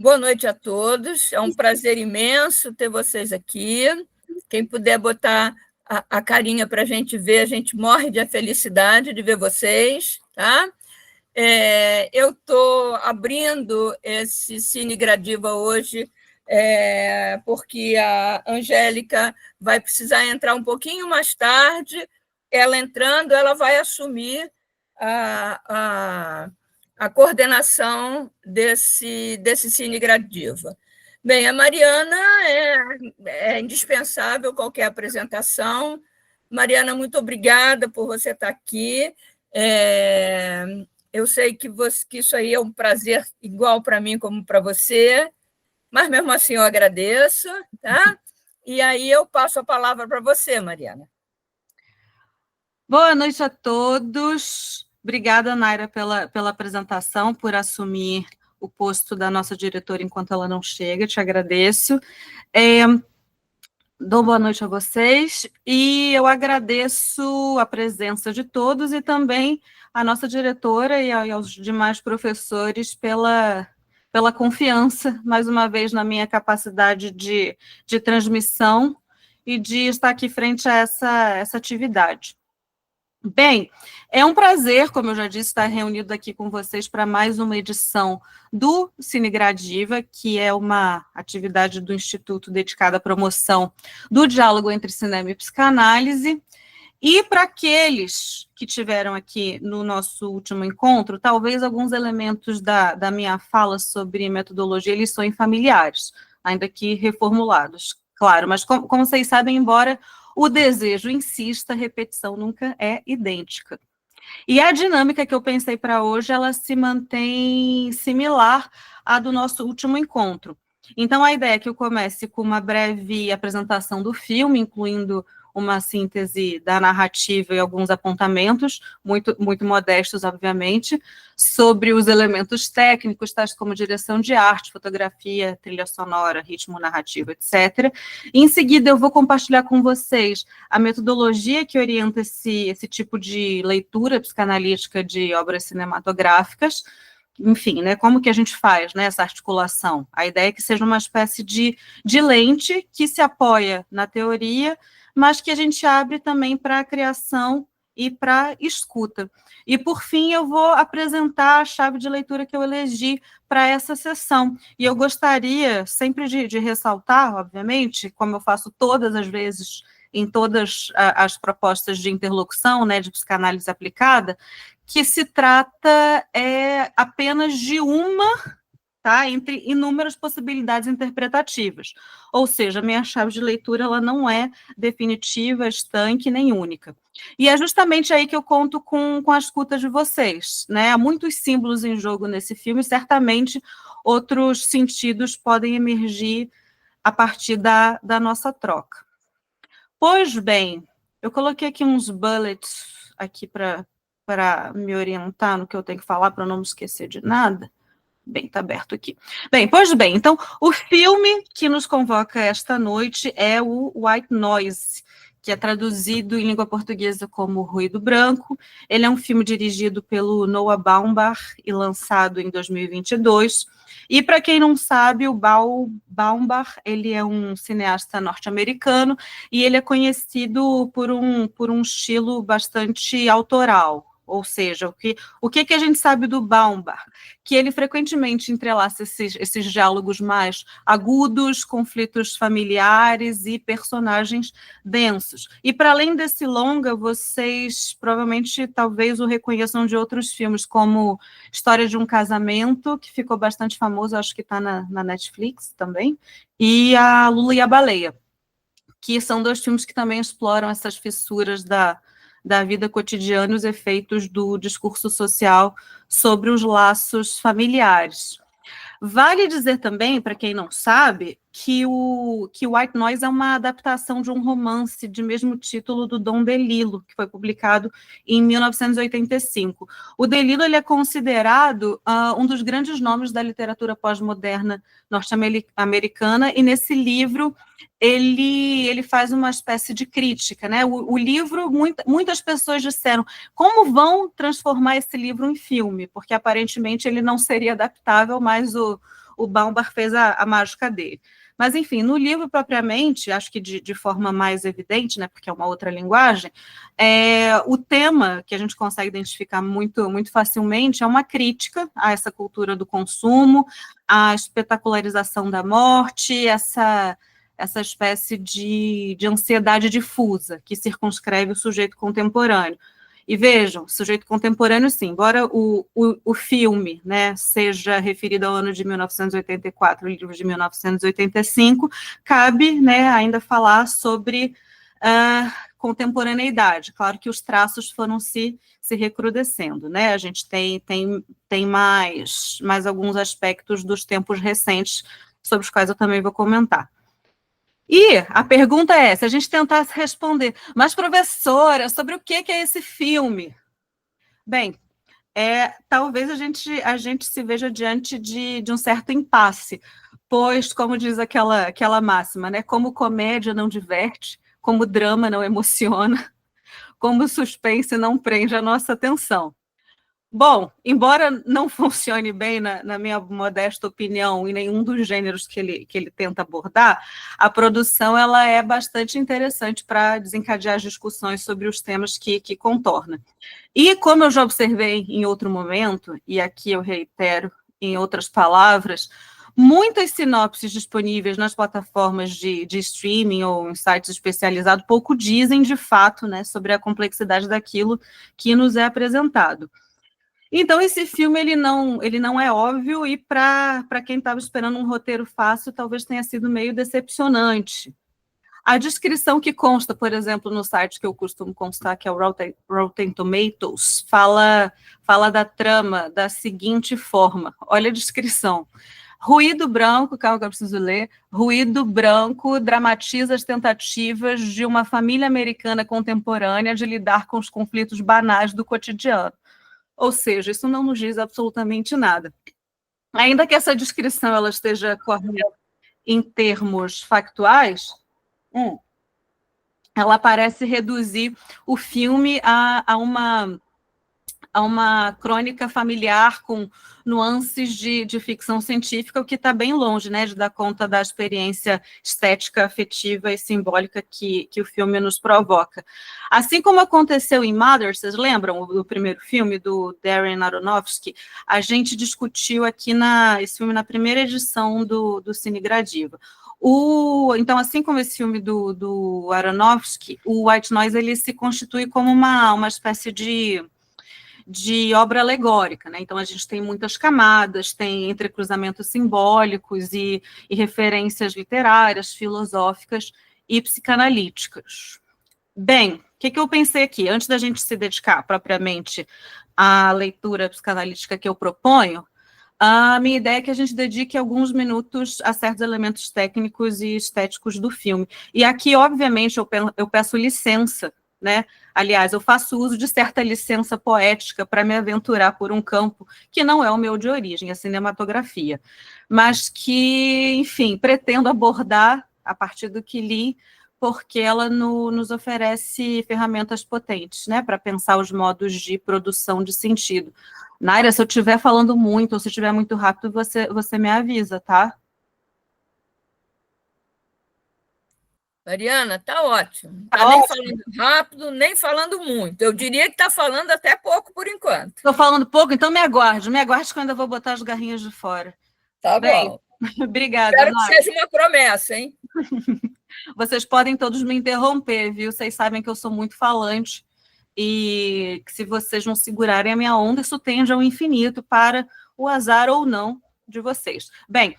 Boa noite a todos. É um prazer imenso ter vocês aqui. Quem puder botar a carinha para a gente ver, a gente morre de felicidade de ver vocês, tá? Eu estou abrindo esse Cine Gradiva hoje porque a Angélica vai precisar entrar um pouquinho mais tarde. Ela entrando, ela vai assumir a coordenação desse Cine Gradiva. Bem, a Mariana é indispensável qualquer apresentação. Mariana, muito obrigada por você estar aqui. Eu sei que isso aí é um prazer igual para mim como para você, mas mesmo assim eu agradeço, tá? E aí eu passo a palavra para você, Mariana. Boa noite a todos. Obrigada, Naira, pela apresentação, por assumir o posto da nossa diretora enquanto ela não chega, te agradeço. Dou boa noite a vocês e eu agradeço a presença de todos e também a nossa diretora e aos demais professores pela confiança, mais uma vez, na minha capacidade de transmissão e de estar aqui frente a essa atividade. Bem, é um prazer, como eu já disse, estar reunido aqui com vocês para mais uma edição do Cine Gradiva, que é uma atividade do Instituto dedicada à promoção do diálogo entre cinema e psicanálise. E para aqueles que tiveram aqui no nosso último encontro, talvez alguns elementos da minha fala sobre metodologia eles são familiares, ainda que reformulados, claro, mas como vocês sabem, embora o desejo insista, a repetição nunca é idêntica. E a dinâmica que eu pensei para hoje, ela se mantém similar à do nosso último encontro. Então, a ideia é que eu comece com uma breve apresentação do filme, incluindo uma síntese da narrativa e alguns apontamentos, muito modestos, obviamente, sobre os elementos técnicos, tais como direção de arte, fotografia, trilha sonora, ritmo narrativo, etc. E, em seguida, eu vou compartilhar com vocês a metodologia que orienta esse tipo de leitura psicanalítica de obras cinematográficas, enfim, né, como que a gente faz, né, essa articulação? A ideia é que seja uma espécie de lente que se apoia na teoria, mas que a gente abre também para a criação e para escuta. E, por fim, eu vou apresentar a chave de leitura que eu elegi para essa sessão. E eu gostaria sempre de ressaltar, obviamente, como eu faço todas as vezes em todas as propostas de interlocução, né, de psicanálise aplicada, que se trata apenas de uma, tá, entre inúmeras possibilidades interpretativas. Ou seja, a minha chave de leitura ela não é definitiva, estanque, nem única. E é justamente aí que eu conto com a escuta de vocês, né? Há muitos símbolos em jogo nesse filme, e certamente outros sentidos podem emergir a partir da nossa troca. Pois bem, eu coloquei aqui uns bullets aqui para me orientar no que eu tenho que falar, para não me esquecer de nada. Bem, está aberto aqui. Bem, pois bem, então, o filme que nos convoca esta noite é o White Noise, que é traduzido em língua portuguesa como Ruído Branco. Ele é um filme dirigido pelo Noah Baumbach e lançado em 2022. E, para quem não sabe, o Baumbach, ele é um cineasta norte-americano e ele é conhecido por um estilo bastante autoral. Ou seja, o que a gente sabe do Baumbach? Que ele frequentemente entrelaça esses diálogos mais agudos, conflitos familiares e personagens densos. E, para além desse longa, vocês provavelmente talvez o reconheçam de outros filmes, como História de um Casamento, que ficou bastante famoso, acho que está na Netflix também, e a Lula e a Baleia, que são dois filmes que também exploram essas fissuras da vida cotidiana e os efeitos do discurso social sobre os laços familiares. Vale dizer também, para quem não sabe, que o White Noise é uma adaptação de um romance de mesmo título do Dom DeLillo, que foi publicado em 1985. O DeLillo ele é considerado um dos grandes nomes da literatura pós-moderna norte-americana, e nesse livro ele faz uma espécie de crítica, né? O livro, muitas pessoas disseram, como vão transformar esse livro em filme? Porque aparentemente ele não seria adaptável, mas o o Baumbach fez a mágica dele. Mas, enfim, no livro propriamente, acho que de forma mais evidente, né, porque é uma outra linguagem, o tema que a gente consegue identificar muito, muito facilmente é uma crítica a essa cultura do consumo, a espetacularização da morte, essa espécie de ansiedade difusa que circunscreve o sujeito contemporâneo. E vejam, sujeito contemporâneo, sim, embora o filme, né, seja referido ao ano de 1984, o livro de 1985, cabe, né, ainda falar sobre contemporaneidade. Claro que os traços foram se recrudescendo, né, a gente tem mais alguns aspectos dos tempos recentes, sobre os quais eu também vou comentar. E a pergunta é, se a gente tentasse responder, mas professora, sobre o que é esse filme? Bem, talvez a gente se veja diante de um certo impasse, pois, como diz aquela máxima, né, como comédia não diverte, como drama não emociona, como suspense não prende a nossa atenção. Bom, embora não funcione bem, na minha modesta opinião, em nenhum dos gêneros que ele tenta abordar, a produção ela é bastante interessante para desencadear as discussões sobre os temas que contorna. E como eu já observei em outro momento, e aqui eu reitero em outras palavras, muitas sinopses disponíveis nas plataformas de streaming ou em sites especializados pouco dizem, de fato, né, sobre a complexidade daquilo que nos é apresentado. Então, esse filme ele não é óbvio, e para quem estava esperando um roteiro fácil, talvez tenha sido meio decepcionante. A descrição que consta, por exemplo, no site que eu costumo constar, que é o Rotten Tomatoes, fala da trama da seguinte forma. Olha a descrição. Ruído branco, calma que eu preciso ler, ruído branco dramatiza as tentativas de uma família americana contemporânea de lidar com os conflitos banais do cotidiano. Ou seja, isso não nos diz absolutamente nada. Ainda que essa descrição ela esteja correta em termos factuais, ela parece reduzir o filme a uma crônica familiar com nuances de ficção científica, o que está bem longe, né, de dar conta da experiência estética, afetiva e simbólica que o filme nos provoca. Assim como aconteceu em Mother, vocês lembram do primeiro filme, do Darren Aronofsky? A gente discutiu aqui esse filme na primeira edição do Cine Gradiva. Então, assim como esse filme do Aronofsky, o White Noise ele se constitui como uma espécie de obra alegórica, né? Então a gente tem muitas camadas, tem entrecruzamentos simbólicos e referências literárias, filosóficas e psicanalíticas. Bem, o que eu pensei aqui? Antes da gente se dedicar propriamente à leitura psicanalítica que eu proponho, a minha ideia é que a gente dedique alguns minutos a certos elementos técnicos e estéticos do filme. E aqui, obviamente, eu peço licença, né? Aliás, eu faço uso de certa licença poética para me aventurar por um campo que não é o meu de origem, a cinematografia, mas que, enfim, pretendo abordar a partir do que li, porque ela nos oferece ferramentas potentes, né, para pensar os modos de produção de sentido. Naira, se eu estiver falando muito, ou se estiver muito rápido, você me avisa, tá? Mariana, tá ótimo. Tá Tá nem ótimo. falando rápido, nem falando muito. Eu diria que está falando até pouco por enquanto. Estou falando pouco, então me aguarde que eu ainda vou botar as garrinhas de fora. Tá Bem, bom. obrigada, Espero que Naira. seja uma promessa, hein? Vocês podem todos me interromper, viu? Vocês sabem que eu sou muito falante e que se vocês não segurarem a minha onda, isso tende ao infinito para o azar ou não de vocês. Bem,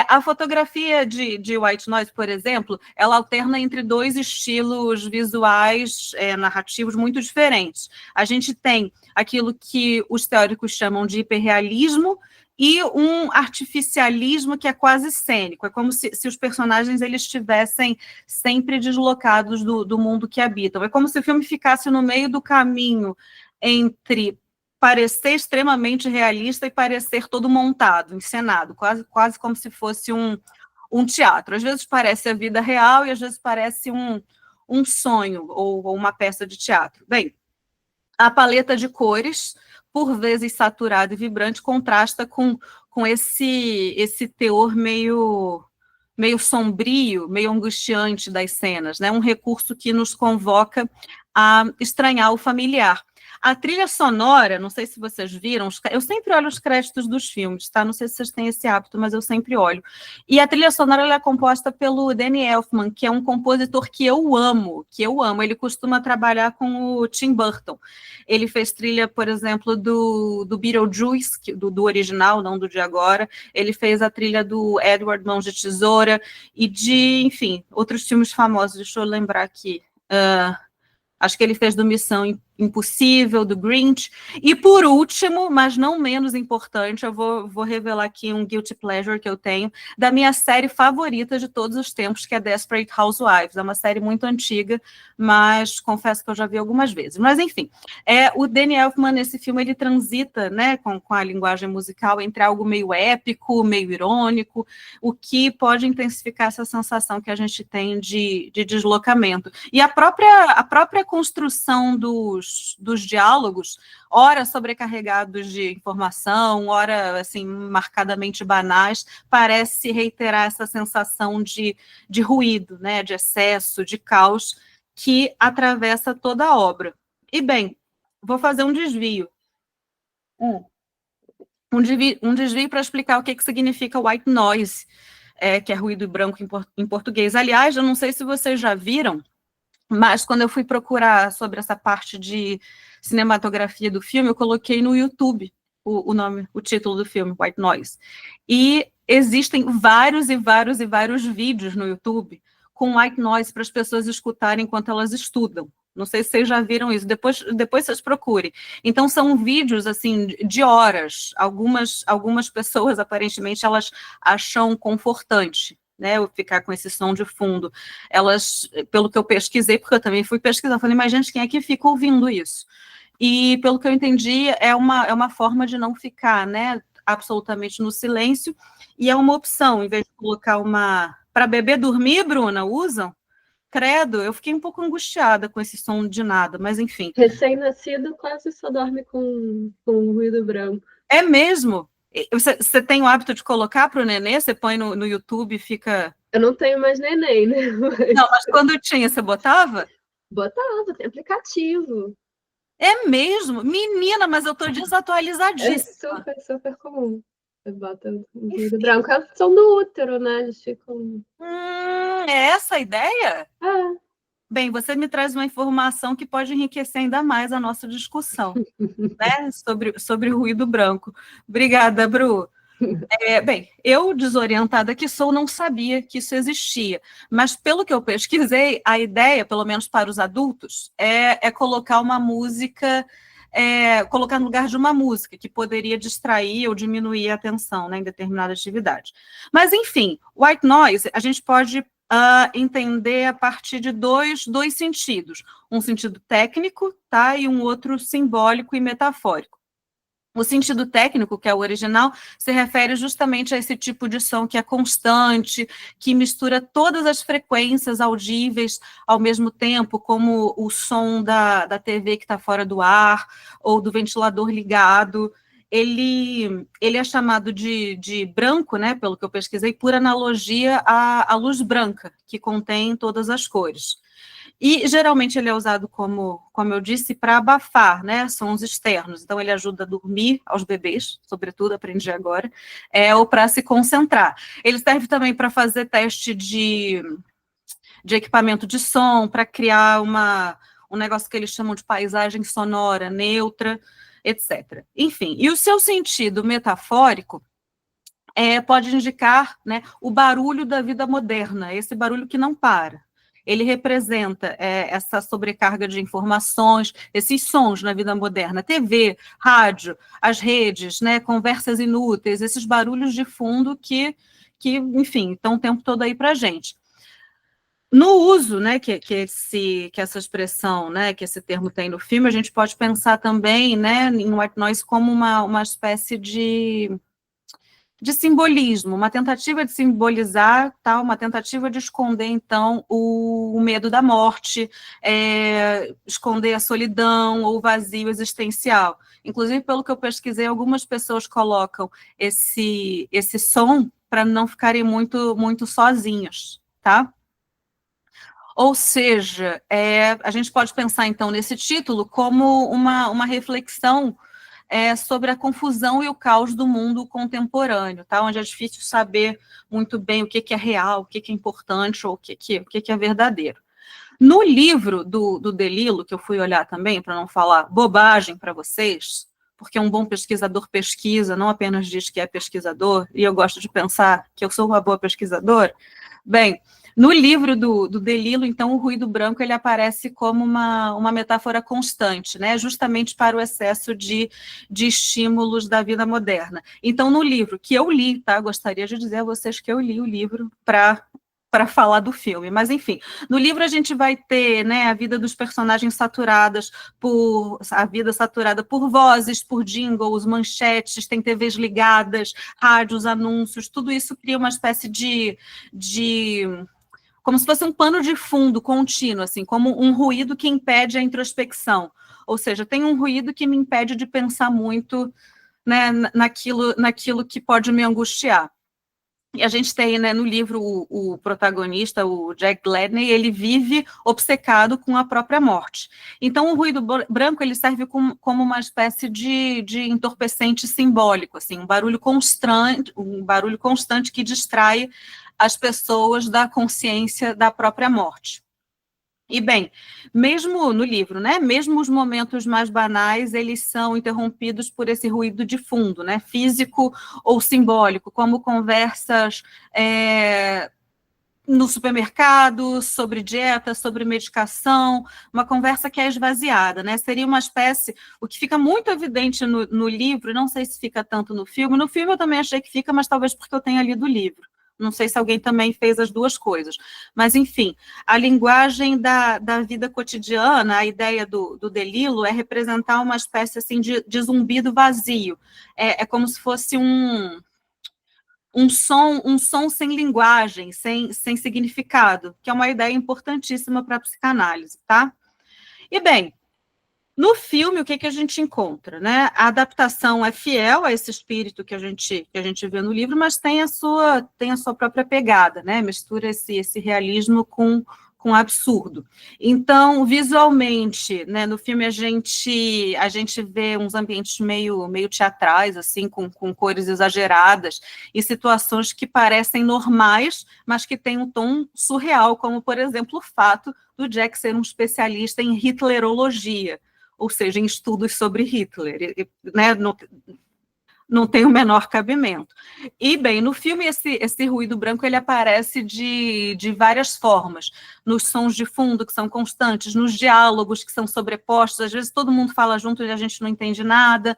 a fotografia de White Noise, por exemplo, ela alterna entre dois estilos visuais narrativos muito diferentes. A gente tem aquilo que os teóricos chamam de hiperrealismo e um artificialismo que é quase cênico. É como se os personagens eles estivessem sempre deslocados do mundo que habitam. É como se o filme ficasse no meio do caminho entre parecer extremamente realista e parecer todo montado, encenado, quase como se fosse um teatro. Às vezes parece a vida real e às vezes parece um sonho ou uma peça de teatro. Bem, a paleta de cores, por vezes saturada e vibrante, contrasta com com esse teor meio sombrio, meio angustiante das cenas, né? Um recurso que nos convoca a estranhar o familiar. A trilha sonora, não sei se vocês viram, eu sempre olho os créditos dos filmes, tá? Não sei se vocês têm esse hábito, mas eu sempre olho. E a trilha sonora ela é composta pelo Danny Elfman, que é um compositor que eu amo, Ele costuma trabalhar com o Tim Burton. Ele fez trilha, por exemplo, do Beetlejuice, do original, não do de agora. Ele fez a trilha do Edward Mãos de Tesoura e de, enfim, outros filmes famosos. Deixa eu lembrar aqui. Acho que ele fez do Missão Impossível, do Grinch. E por último, mas não menos importante, eu vou revelar aqui um guilty pleasure que eu tenho, da minha série favorita de todos os tempos, que é Desperate Housewives. É uma série muito antiga, mas confesso que eu já vi algumas vezes. Mas, enfim, o Danny Elfman, nesse filme, ele transita, né, com a linguagem musical entre algo meio épico, meio irônico, o que pode intensificar essa sensação que a gente tem de deslocamento. E a própria construção dos diálogos, ora sobrecarregados de informação, ora assim, marcadamente banais, parece reiterar essa sensação de ruído, né, de excesso, de caos, que atravessa toda a obra. E bem, vou fazer um desvio. Um desvio para explicar o que significa white noise, que é ruído branco em português. Aliás, eu não sei se vocês já viram, mas quando eu fui procurar sobre essa parte de cinematografia do filme, eu coloquei no YouTube o título do filme, White Noise. E existem vários e vários e vários vídeos no YouTube com white noise para as pessoas escutarem enquanto elas estudam. Não sei se vocês já viram isso, depois vocês procurem. Então, são vídeos, assim, de horas. Algumas pessoas, aparentemente, elas acham confortante, né, eu ficar com esse som de fundo. Elas, pelo que eu pesquisei, porque eu também fui pesquisar, falei, mas gente, quem é que fica ouvindo isso? E pelo que eu entendi, é uma forma de não ficar, né, absolutamente no silêncio, e é uma opção, em vez de colocar para bebê dormir, Bruna, usam? Credo, eu fiquei um pouco angustiada com esse som de nada, mas enfim. Recém-nascido quase só dorme com ruído branco. É mesmo? Você tem o hábito de colocar para o nenê? Você põe no YouTube e fica... Eu não tenho mais neném, né? Não, mas quando tinha, você botava? Botava, tem aplicativo. É mesmo? Menina, mas eu tô desatualizadíssima. É super comum. Você bota um ruído branco. É o som do útero, né? Eles ficam... É essa a ideia? É. Bem, você me traz uma informação que pode enriquecer ainda mais a nossa discussão, né? Sobre o ruído branco. Obrigada, Bru. Bem, eu, desorientada que sou, não sabia que isso existia, mas pelo que eu pesquisei, a ideia, pelo menos para os adultos, é colocar uma música, colocar no lugar de uma música, que poderia distrair ou diminuir a atenção, né, em determinada atividade. Mas, enfim, white noise, a gente pode entender a partir de dois sentidos, um sentido técnico, tá, e um outro simbólico e metafórico. O sentido técnico, que é o original, se refere justamente a esse tipo de som que é constante, que mistura todas as frequências audíveis ao mesmo tempo, como o som da TV que está fora do ar, ou do ventilador ligado. Ele é chamado de branco, né, pelo que eu pesquisei, por analogia à luz branca, que contém todas as cores. E, geralmente, ele é usado, como eu disse, para abafar, né, sons externos. Então, ele ajuda a dormir aos bebês, sobretudo, aprendi agora, ou para se concentrar. Ele serve também para fazer teste de equipamento de som, para criar um negócio que eles chamam de paisagem sonora, neutra, etc. Enfim, e o seu sentido metafórico pode indicar, né, o barulho da vida moderna, esse barulho que não para. Ele representa essa sobrecarga de informações, esses sons na vida moderna, TV, rádio, as redes, né, conversas inúteis, esses barulhos de fundo que enfim, estão o tempo todo aí para a gente. No uso, né, que essa expressão, né, que esse termo tem no filme, a gente pode pensar também, né, em white noise como uma espécie de de simbolismo, uma tentativa de simbolizar, tá? Uma tentativa de esconder, então, o medo da morte, esconder a solidão ou o vazio existencial. Inclusive, pelo que eu pesquisei, algumas pessoas colocam esse som para não ficarem muito sozinhos, tá? Ou seja, a gente pode pensar, então, nesse título como uma reflexão sobre a confusão e o caos do mundo contemporâneo, tá? Onde é difícil saber muito bem o que é real, o que é importante ou o que é verdadeiro. No livro do Delilo, que eu fui olhar também, para não falar bobagem para vocês, porque um bom pesquisador pesquisa, não apenas diz que é pesquisador, e eu gosto de pensar que eu sou uma boa pesquisadora. Bem, no livro do Delilo, então, o ruído branco ele aparece como uma metáfora constante, né, justamente para o excesso de estímulos da vida moderna. Então, no livro que eu li, tá, gostaria de dizer a vocês que eu li o livro para falar do filme, mas enfim, no livro a gente vai ter, né, a vida dos personagens saturadas por vozes, por jingles, manchetes, tem TVs ligadas, rádios, anúncios, tudo isso cria uma espécie de como se fosse um pano de fundo contínuo, assim, como um ruído que impede a introspecção, ou seja, tem um ruído que me impede de pensar muito, né, naquilo que pode me angustiar. E a gente tem, né, no livro, o protagonista, o Jack Gladney, ele vive obcecado com a própria morte. Então, o ruído branco, ele serve como uma espécie de entorpecente simbólico, assim, um barulho constante que distrai as pessoas da consciência da própria morte. E, bem, mesmo no livro, né, mesmo os momentos mais banais, eles são interrompidos por esse ruído de fundo, né, físico ou simbólico, como conversas no supermercado, sobre dieta, sobre medicação, uma conversa que é esvaziada, né, seria uma espécie, o que fica muito evidente no livro, não sei se fica tanto no filme eu também achei que fica, mas talvez porque eu tenha lido o livro. Não sei se alguém também fez as duas coisas. Mas, enfim, a linguagem da vida cotidiana, a ideia do Delilo é representar uma espécie assim, de zumbido vazio. É como se fosse um som sem linguagem, sem significado, que é uma ideia importantíssima para a psicanálise, tá? E, bem, no filme, o que a gente encontra, né? A adaptação é fiel a esse espírito que a gente vê no livro, mas tem a sua própria pegada, né? Mistura esse realismo com absurdo. Então, visualmente, né, no filme a gente vê uns ambientes meio teatrais, assim, com cores exageradas e situações que parecem normais, mas que têm um tom surreal, como, por exemplo, o fato do Jack ser um especialista em hitlerologia, ou seja, em estudos sobre Hitler, né, não tem o menor cabimento. E, bem, no filme esse ruído branco ele aparece de várias formas, nos sons de fundo, que são constantes, nos diálogos, que são sobrepostos, às vezes todo mundo fala junto e a gente não entende nada,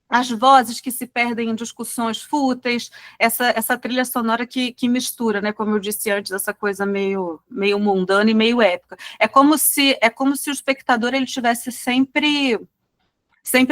as vozes que se perdem em discussões fúteis, essa trilha sonora que mistura, né, como eu disse antes, essa coisa meio mundana e meio épica. É como se o espectador ele tivesse sempre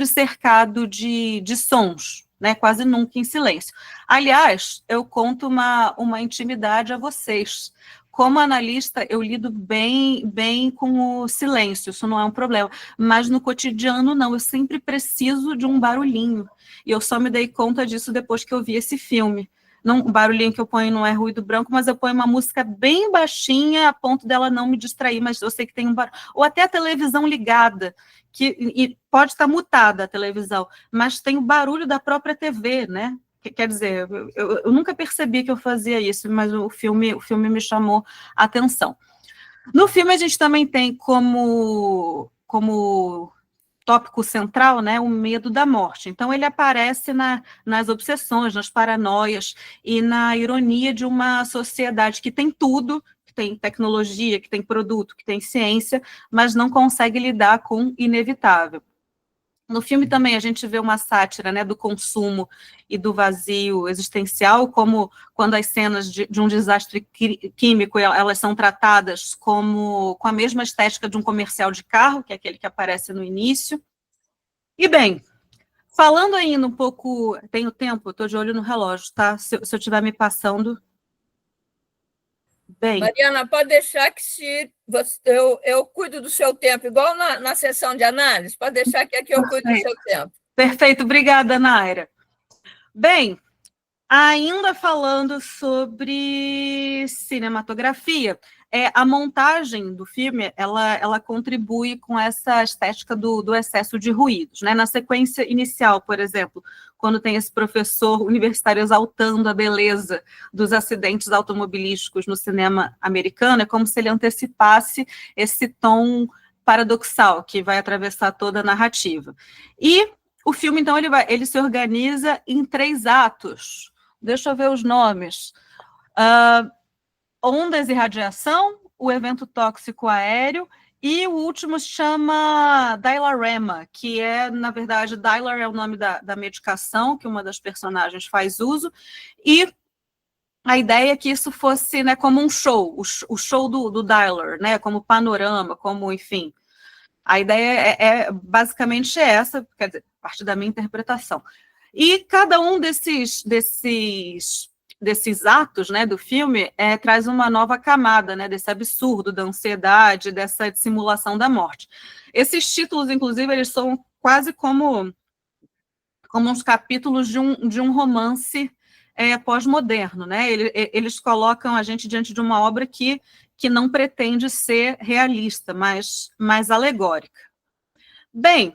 cercado de sons, né, quase nunca em silêncio. Aliás, eu conto uma intimidade a vocês. Como analista, eu lido bem com o silêncio, isso não é um problema, mas no cotidiano não, eu sempre preciso de um barulhinho, e eu só me dei conta disso depois que eu vi esse filme. Não, o barulhinho que eu ponho não é ruído branco, mas eu ponho uma música bem baixinha, a ponto dela não me distrair, mas eu sei que tem um barulho, ou até a televisão ligada, e pode estar mutada a televisão, mas tem o barulho da própria TV, né? Quer dizer, eu nunca percebi que eu fazia isso, mas o filme me chamou a atenção. No filme, a gente também tem como tópico central, né, o medo da morte. Então, ele aparece nas obsessões, nas paranoias e na ironia de uma sociedade que tem tudo, que tem tecnologia, que tem produto, que tem ciência, mas não consegue lidar com o inevitável. No filme também a gente vê uma sátira, né, do consumo e do vazio existencial, como quando as cenas de um desastre químico, elas são tratadas com a mesma estética de um comercial de carro, que é aquele que aparece no início. E, bem, Falando ainda um pouco, tenho tempo, estou de olho no relógio, tá? Se eu estiver me passando. Bem. Mariana, pode deixar que eu cuido do seu tempo, igual na sessão de análise, pode deixar que aqui eu cuido do seu tempo. Perfeito, obrigada, Naira. Bem, ainda falando sobre cinematografia, a montagem do filme, ela contribui com essa estética do excesso de ruídos, né? Na sequência inicial, por exemplo, quando tem esse professor universitário exaltando a beleza dos acidentes automobilísticos no cinema americano, é como se ele antecipasse esse tom paradoxal que vai atravessar toda a narrativa. E o filme, então, ele se organiza em 3 atos. Deixa eu ver os nomes. Ondas e radiação, o evento tóxico aéreo, e o último se chama Dilarama, que é, na verdade, Dilar é o nome da medicação que uma das personagens faz uso, e a ideia é que isso fosse, né, como um show, o show do Dilar, né, como panorama, como, enfim. A ideia é basicamente essa, quer dizer, a partir da minha interpretação. E cada um desses atos, né, do filme traz uma nova camada, né, desse absurdo da ansiedade, dessa dissimulação da morte. Esses títulos, inclusive, eles são quase como uns capítulos de um romance pós-moderno, né? Eles colocam a gente diante de uma obra que não pretende ser realista, mas alegórica. Bem,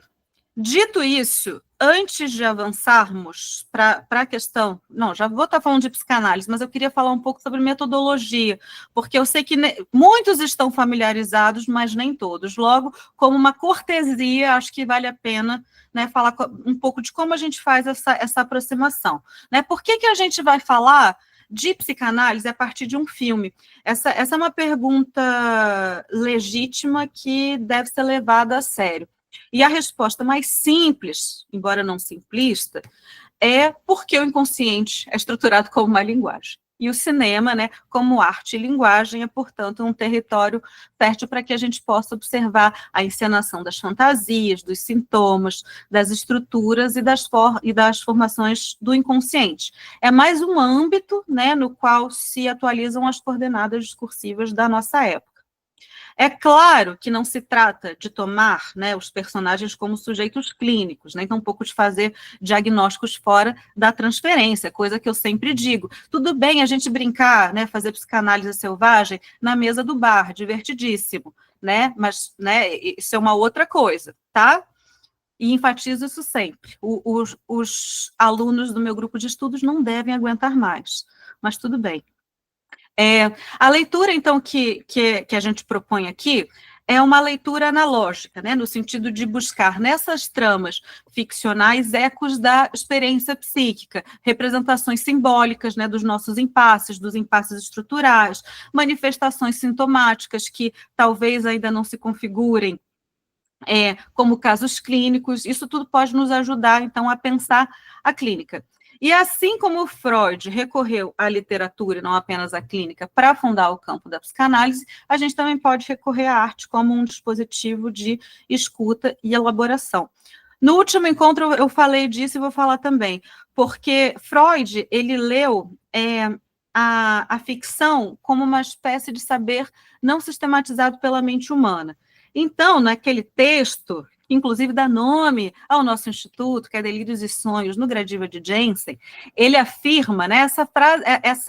dito isso, antes de avançarmos para a questão... Não, já vou estar falando de psicanálise, mas eu queria falar um pouco sobre metodologia, porque eu sei que muitos estão familiarizados, mas nem todos. Logo, como uma cortesia, acho que vale a pena, né, falar um pouco de como a gente faz essa aproximação. Né? Por que a gente vai falar de psicanálise a partir de um filme? Essa é uma pergunta legítima que deve ser levada a sério. E a resposta mais simples, embora não simplista, é porque o inconsciente é estruturado como uma linguagem. E o cinema, né, como arte e linguagem, é, portanto, um território fértil para que a gente possa observar a encenação das fantasias, dos sintomas, das estruturas e das formações do inconsciente. É mais um âmbito, né, no qual se atualizam as coordenadas discursivas da nossa época. É claro que não se trata de tomar, né, os personagens como sujeitos clínicos, nem tampouco de fazer diagnósticos fora da transferência, coisa que eu sempre digo. Tudo bem a gente brincar, né, fazer psicanálise selvagem na mesa do bar, divertidíssimo, né, mas, né, isso é uma outra coisa, tá? E enfatizo isso sempre. Os alunos do meu grupo de estudos não devem aguentar mais, mas tudo bem. A leitura, então, que a gente propõe aqui é uma leitura analógica, né, no sentido de buscar nessas tramas ficcionais ecos da experiência psíquica, representações simbólicas, né, dos nossos impasses, dos impasses estruturais, manifestações sintomáticas que talvez ainda não se configurem como casos clínicos. Isso tudo pode nos ajudar, então, a pensar a clínica. E assim como Freud recorreu à literatura, não apenas à clínica, para fundar o campo da psicanálise, a gente também pode recorrer à arte como um dispositivo de escuta e elaboração. No último encontro eu falei disso e vou falar também, porque Freud, ele leu a ficção como uma espécie de saber não sistematizado pela mente humana. Então, naquele texto, inclusive dá nome ao nosso instituto, que é Delírios e Sonhos, no Gradiva de Jensen, ele afirma, né, essa frase,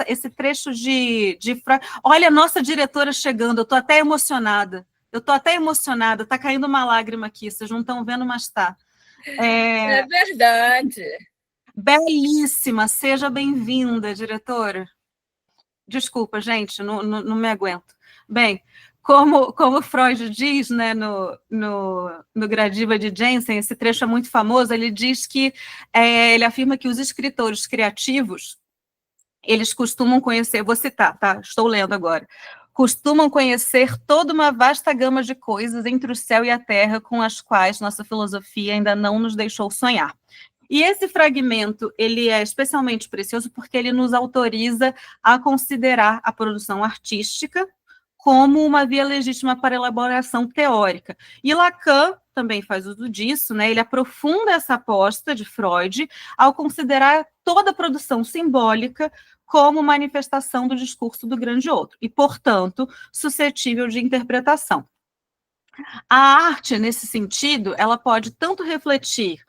esse trecho de Freud. Olha a nossa diretora chegando, eu estou até emocionada, está caindo uma lágrima aqui, vocês não estão vendo, mas está. É verdade. Belíssima, seja bem-vinda, diretora. Desculpa, gente, não me aguento. Bem, como Freud diz, né, no Gradiva de Jensen, esse trecho é muito famoso, ele diz que, ele afirma que os escritores criativos, eles costumam conhecer, vou citar, tá? Estou lendo agora, costumam conhecer toda uma vasta gama de coisas entre o céu e a terra com as quais nossa filosofia ainda não nos deixou sonhar. E esse fragmento, ele é especialmente precioso porque ele nos autoriza a considerar a produção artística como uma via legítima para elaboração teórica. E Lacan também faz uso disso, né? Ele aprofunda essa aposta de Freud ao considerar toda a produção simbólica como manifestação do discurso do grande outro, e, portanto, suscetível de interpretação. A arte, nesse sentido, ela pode tanto refletir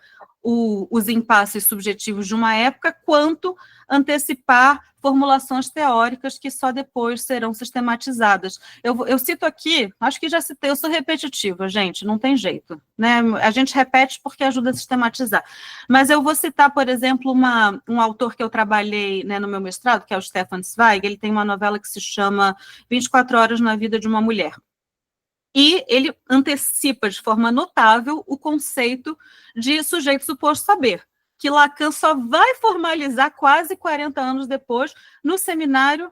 os impasses subjetivos de uma época, quanto antecipar formulações teóricas que só depois serão sistematizadas. Eu cito aqui, acho que já citei, eu sou repetitiva, gente, não tem jeito, né? A gente repete porque ajuda a sistematizar. Mas eu vou citar, por exemplo, um autor que eu trabalhei, né, no meu mestrado, que é o Stefan Zweig. Ele tem uma novela que se chama 24 Horas na Vida de uma Mulher. E ele antecipa de forma notável o conceito de sujeito suposto saber, que Lacan só vai formalizar quase 40 anos depois no seminário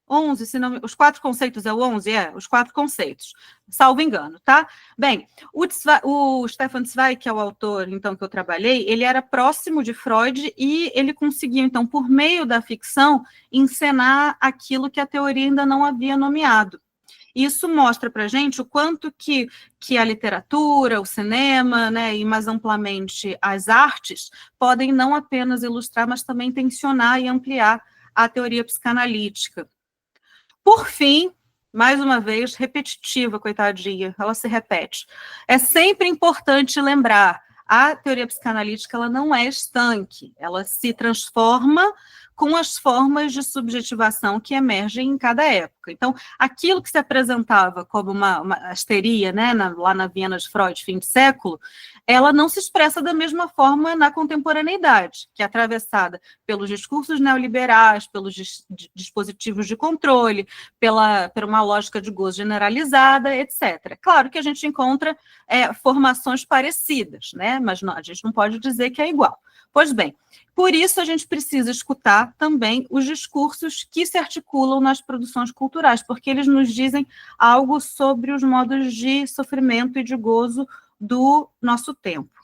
11, se não, os 4 conceitos é o 11? Os 4 conceitos, salvo engano, tá? Bem, o Stefan Zweig, que é o autor, então, que eu trabalhei, ele era próximo de Freud e ele conseguiu, então, por meio da ficção, encenar aquilo que a teoria ainda não havia nomeado. Isso mostra para a gente o quanto que a literatura, o cinema, né, e mais amplamente as artes, podem não apenas ilustrar, mas também tensionar e ampliar a teoria psicanalítica. Por fim, mais uma vez, repetitiva, coitadinha, ela se repete. É sempre importante lembrar, a teoria psicanalítica ela não é estanque, ela se transforma com as formas de subjetivação que emergem em cada época. Então, aquilo que se apresentava como uma asteria, né, lá na Viena de Freud, fim de século, ela não se expressa da mesma forma na contemporaneidade, que é atravessada pelos discursos neoliberais, pelos dispositivos de controle, por uma lógica de gozo generalizada, etc. Claro que a gente encontra formações parecidas, né, mas não, a gente não pode dizer que é igual. Pois bem, por isso a gente precisa escutar também os discursos que se articulam nas produções culturais, porque eles nos dizem algo sobre os modos de sofrimento e de gozo do nosso tempo.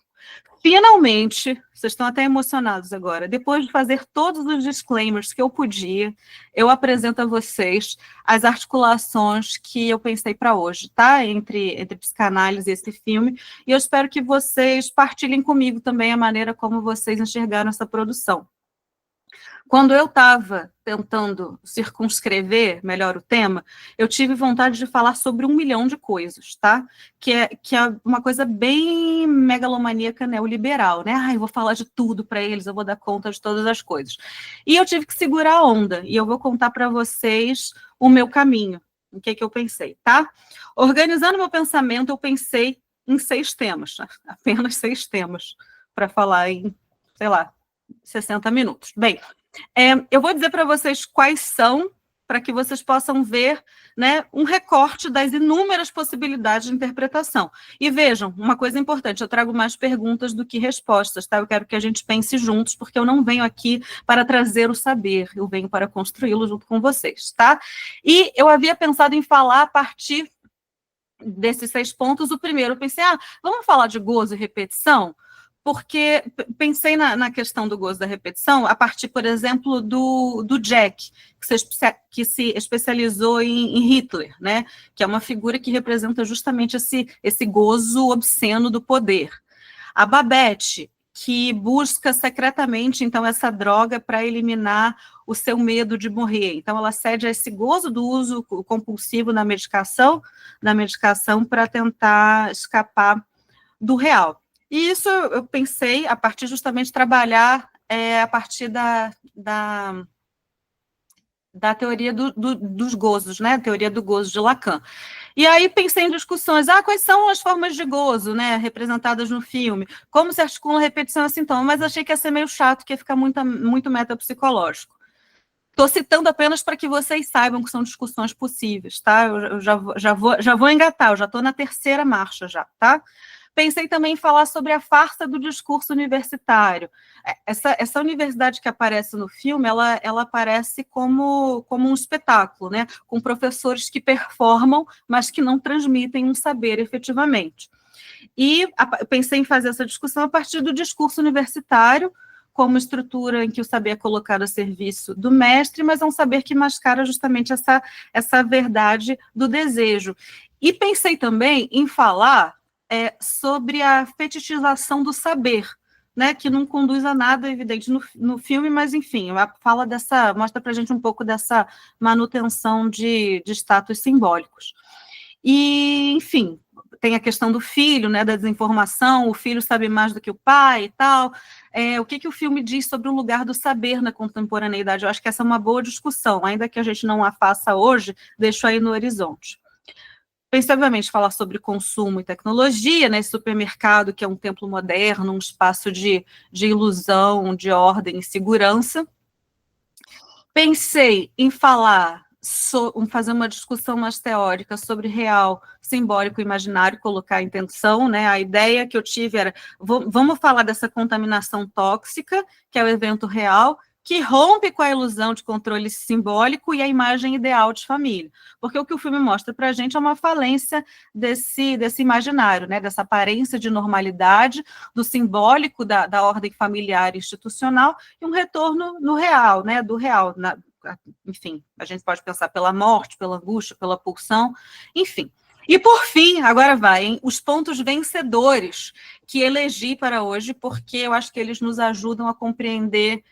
Finalmente, vocês estão até emocionados agora, depois de fazer todos os disclaimers que eu podia, eu apresento a vocês as articulações que eu pensei para hoje, tá? Entre psicanálise e esse filme, e eu espero que vocês partilhem comigo também a maneira como vocês enxergaram essa produção. Quando eu estava tentando circunscrever melhor o tema, eu tive vontade de falar sobre 1 milhão de coisas, tá? Que é uma coisa bem megalomaníaca neoliberal, né? Eu vou falar de tudo para eles, eu vou dar conta de todas as coisas. E eu tive que segurar a onda, e eu vou contar para vocês o meu caminho, o que eu pensei, tá? Organizando meu pensamento, eu pensei em 6 temas, apenas 6 temas, para falar em, sei lá, 60 minutos. Bem, eu vou dizer para vocês quais são, para que vocês possam ver, né, um recorte das inúmeras possibilidades de interpretação. E vejam, uma coisa importante, eu trago mais perguntas do que respostas, tá? Eu quero que a gente pense juntos, porque eu não venho aqui para trazer o saber, eu venho para construí-lo junto com vocês, tá? E eu havia pensado em falar a partir desses 6 pontos. O primeiro, eu pensei, vamos falar de gozo e repetição? Porque pensei na questão do gozo da repetição a partir, por exemplo, do Jack, que se especializou em Hitler, né? Que é uma figura que representa justamente esse gozo obsceno do poder. A Babette, que busca secretamente, então, essa droga para eliminar o seu medo de morrer. Então, ela cede a esse gozo do uso compulsivo da medicação para tentar escapar do real. E isso eu pensei a partir justamente de trabalhar a partir da teoria dos gozos, né? A teoria do gozo de Lacan. E aí pensei em discussões, quais são as formas de gozo, né, representadas no filme? Como se articula a repetição assim, então? Mas achei que ia ser meio chato, que ia ficar muito metapsicológico. Estou citando apenas para que vocês saibam que são discussões possíveis, tá? Eu já vou engatar, eu já estou na 3ª marcha já, tá? Pensei também em falar sobre a farsa do discurso universitário. Essa universidade que aparece no filme, ela aparece como um espetáculo, né? Com professores que performam, mas que não transmitem um saber efetivamente. E pensei em fazer essa discussão a partir do discurso universitário, como estrutura em que o saber é colocado a serviço do mestre, mas é um saber que mascara justamente essa verdade do desejo. E pensei também em falar sobre a fetichização do saber, né, que não conduz a nada evidente no filme, mas, enfim, fala mostra para a gente um pouco dessa manutenção de status simbólicos. E, enfim, tem a questão do filho, né, da desinformação, o filho sabe mais do que o pai e tal. O que o filme diz sobre o lugar do saber na contemporaneidade? Eu acho que essa é uma boa discussão, ainda que a gente não a faça hoje, deixo aí no horizonte. Pensei, obviamente, falar sobre consumo e tecnologia, né, esse supermercado que é um templo moderno, um espaço de ilusão, de ordem e segurança. Pensei em fazer uma discussão mais teórica sobre real, simbólico e imaginário, colocar a intenção, né? A ideia que eu tive era, vamos falar dessa contaminação tóxica, que é o evento real, que rompe com a ilusão de controle simbólico e a imagem ideal de família. Porque o que o filme mostra para a gente é uma falência desse imaginário, né? Dessa aparência de normalidade, do simbólico da ordem familiar e institucional, e um retorno no real, né? Do real, enfim, a gente pode pensar pela morte, pela angústia, pela pulsão, enfim. E, por fim, agora os pontos vencedores que elegi para hoje, porque eu acho que eles nos ajudam a compreender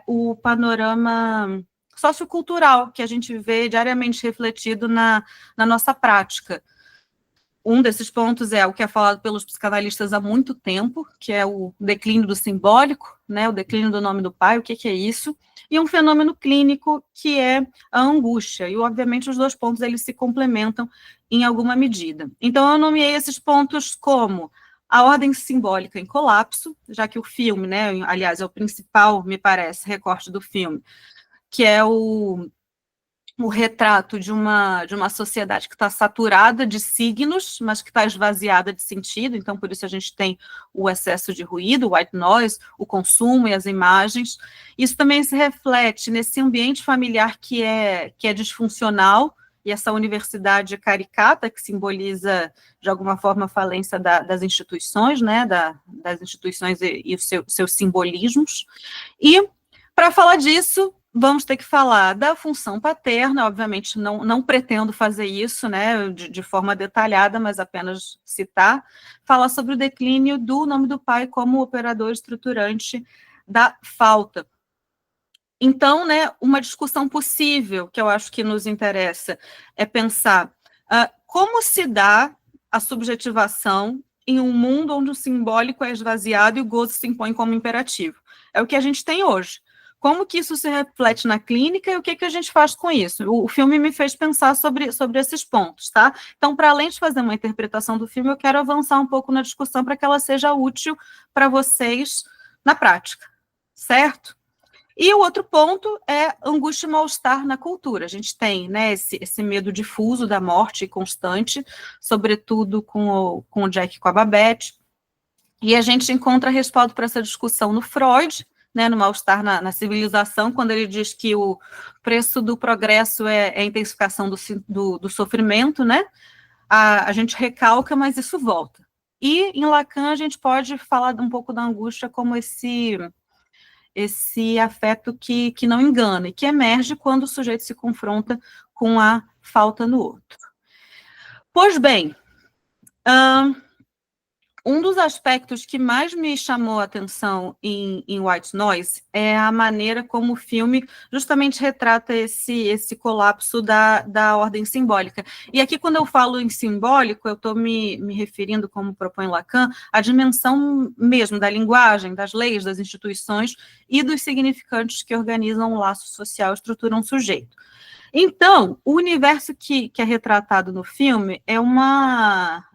o panorama sociocultural que a gente vê diariamente refletido na nossa prática. Um desses pontos é o que é falado pelos psicanalistas há muito tempo, que é o declínio do simbólico, né, o declínio do nome do pai, o que é isso, e um fenômeno clínico que é a angústia, e obviamente os dois pontos eles se complementam em alguma medida. Então eu nomeei esses pontos como a ordem simbólica em colapso, já que o filme, né, aliás, é o principal, me parece, recorte do filme, que é o retrato de uma sociedade que está saturada de signos, mas que está esvaziada de sentido, então por isso a gente tem o excesso de ruído, o white noise, o consumo e as imagens. Isso também se reflete nesse ambiente familiar que é disfuncional, e essa universidade caricata, que simboliza, de alguma forma, a falência das instituições, né, das instituições e os seus simbolismos. E, para falar disso, vamos ter que falar da função paterna, obviamente não pretendo fazer isso, né, de forma detalhada, mas apenas citar, falar sobre o declínio do nome do pai como operador estruturante da falta. Então, né, uma discussão possível, que eu acho que nos interessa, é pensar como se dá a subjetivação em um mundo onde o simbólico é esvaziado e o gozo se impõe como imperativo. É o que a gente tem hoje. Como que isso se reflete na clínica e o que a gente faz com isso? O filme me fez pensar sobre esses pontos, tá? Então, para além de fazer uma interpretação do filme, eu quero avançar um pouco na discussão para que ela seja útil para vocês na prática, certo? E o outro ponto é angústia e mal-estar na cultura. A gente tem, né, esse medo difuso da morte constante, sobretudo com o Jack e com a Babette, e a gente encontra respaldo para essa discussão no Freud, né, no mal-estar na civilização, quando ele diz que o preço do progresso é a intensificação do sofrimento, né? A gente recalca, mas isso volta. E em Lacan a gente pode falar um pouco da angústia como esse afeto que não engana, e que emerge quando o sujeito se confronta com a falta no outro. Pois bem, um dos aspectos que mais me chamou a atenção em White Noise é a maneira como o filme justamente retrata esse colapso da ordem simbólica. E aqui, quando eu falo em simbólico, eu estou me referindo, como propõe Lacan, à dimensão mesmo da linguagem, das leis, das instituições e dos significantes que organizam o laço social e estruturam o sujeito. Então, o universo que é retratado no filme é uma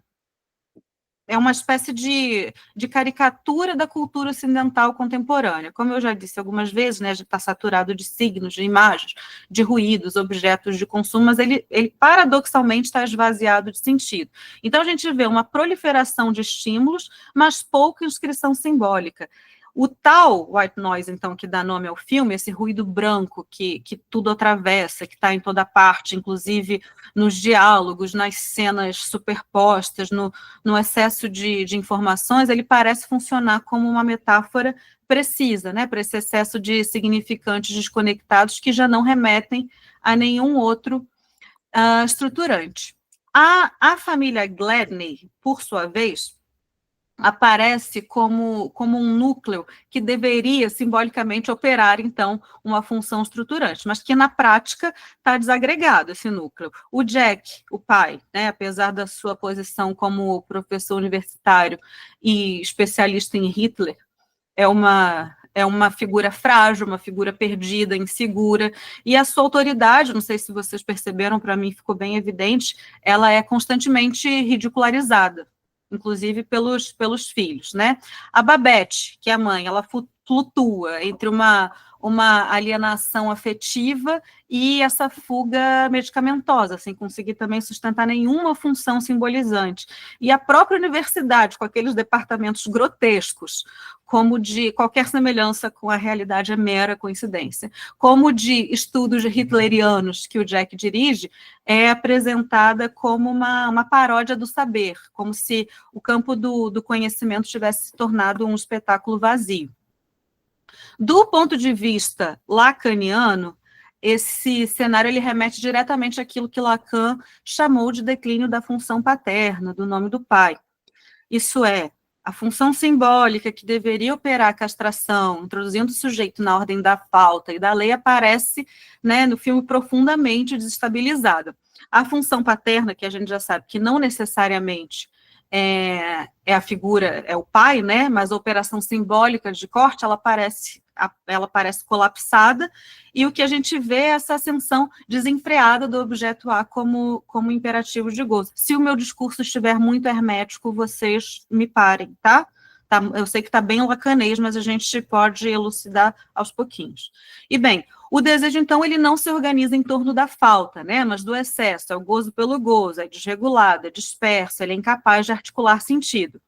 espécie de caricatura da cultura ocidental contemporânea. Como eu já disse algumas vezes, né, a gente está saturado de signos, de imagens, de ruídos, objetos de consumo, mas ele paradoxalmente está esvaziado de sentido. Então, a gente vê uma proliferação de estímulos, mas pouca inscrição simbólica. O tal white noise, então, que dá nome ao filme, esse ruído branco que tudo atravessa, que está em toda parte, inclusive nos diálogos, nas cenas superpostas, no excesso de informações, ele parece funcionar como uma metáfora precisa, né, para esse excesso de significantes desconectados que já não remetem a nenhum outro estruturante. A família Gladney, por sua vez, aparece como um núcleo que deveria simbolicamente operar, então, uma função estruturante, mas que na prática está desagregado esse núcleo. O Jack, o pai, né, apesar da sua posição como professor universitário e especialista em Hitler, é uma figura frágil, uma figura perdida, insegura, e a sua autoridade, não sei se vocês perceberam, para mim ficou bem evidente, ela é constantemente ridicularizada, inclusive pelos filhos, né? A Babette, que é a mãe, ela flutua entre uma alienação afetiva e essa fuga medicamentosa, sem conseguir também sustentar nenhuma função simbolizante. E a própria universidade, com aqueles departamentos grotescos, como de qualquer semelhança com a realidade é mera coincidência, como de estudos hitlerianos que o Jack dirige, é apresentada como uma paródia do saber, como se o campo do conhecimento tivesse se tornado um espetáculo vazio. Do ponto de vista lacaniano, esse cenário ele remete diretamente àquilo que Lacan chamou de declínio da função paterna, do nome do pai. Isso é, a função simbólica que deveria operar a castração, introduzindo o sujeito na ordem da falta e da lei, aparece, né, no filme profundamente desestabilizada. A função paterna, que a gente já sabe que não necessariamente é a figura, é o pai, né, mas a operação simbólica de corte, ela parece colapsada, e o que a gente vê é essa ascensão desenfreada do objeto A como imperativo de gozo. Se o meu discurso estiver muito hermético, vocês me parem, tá? Eu sei que está bem lacanês, mas a gente pode elucidar aos pouquinhos. E bem, o desejo, então, ele não se organiza em torno da falta, né, mas do excesso, é o gozo pelo gozo, é desregulado, é disperso, ele é incapaz de articular sentido.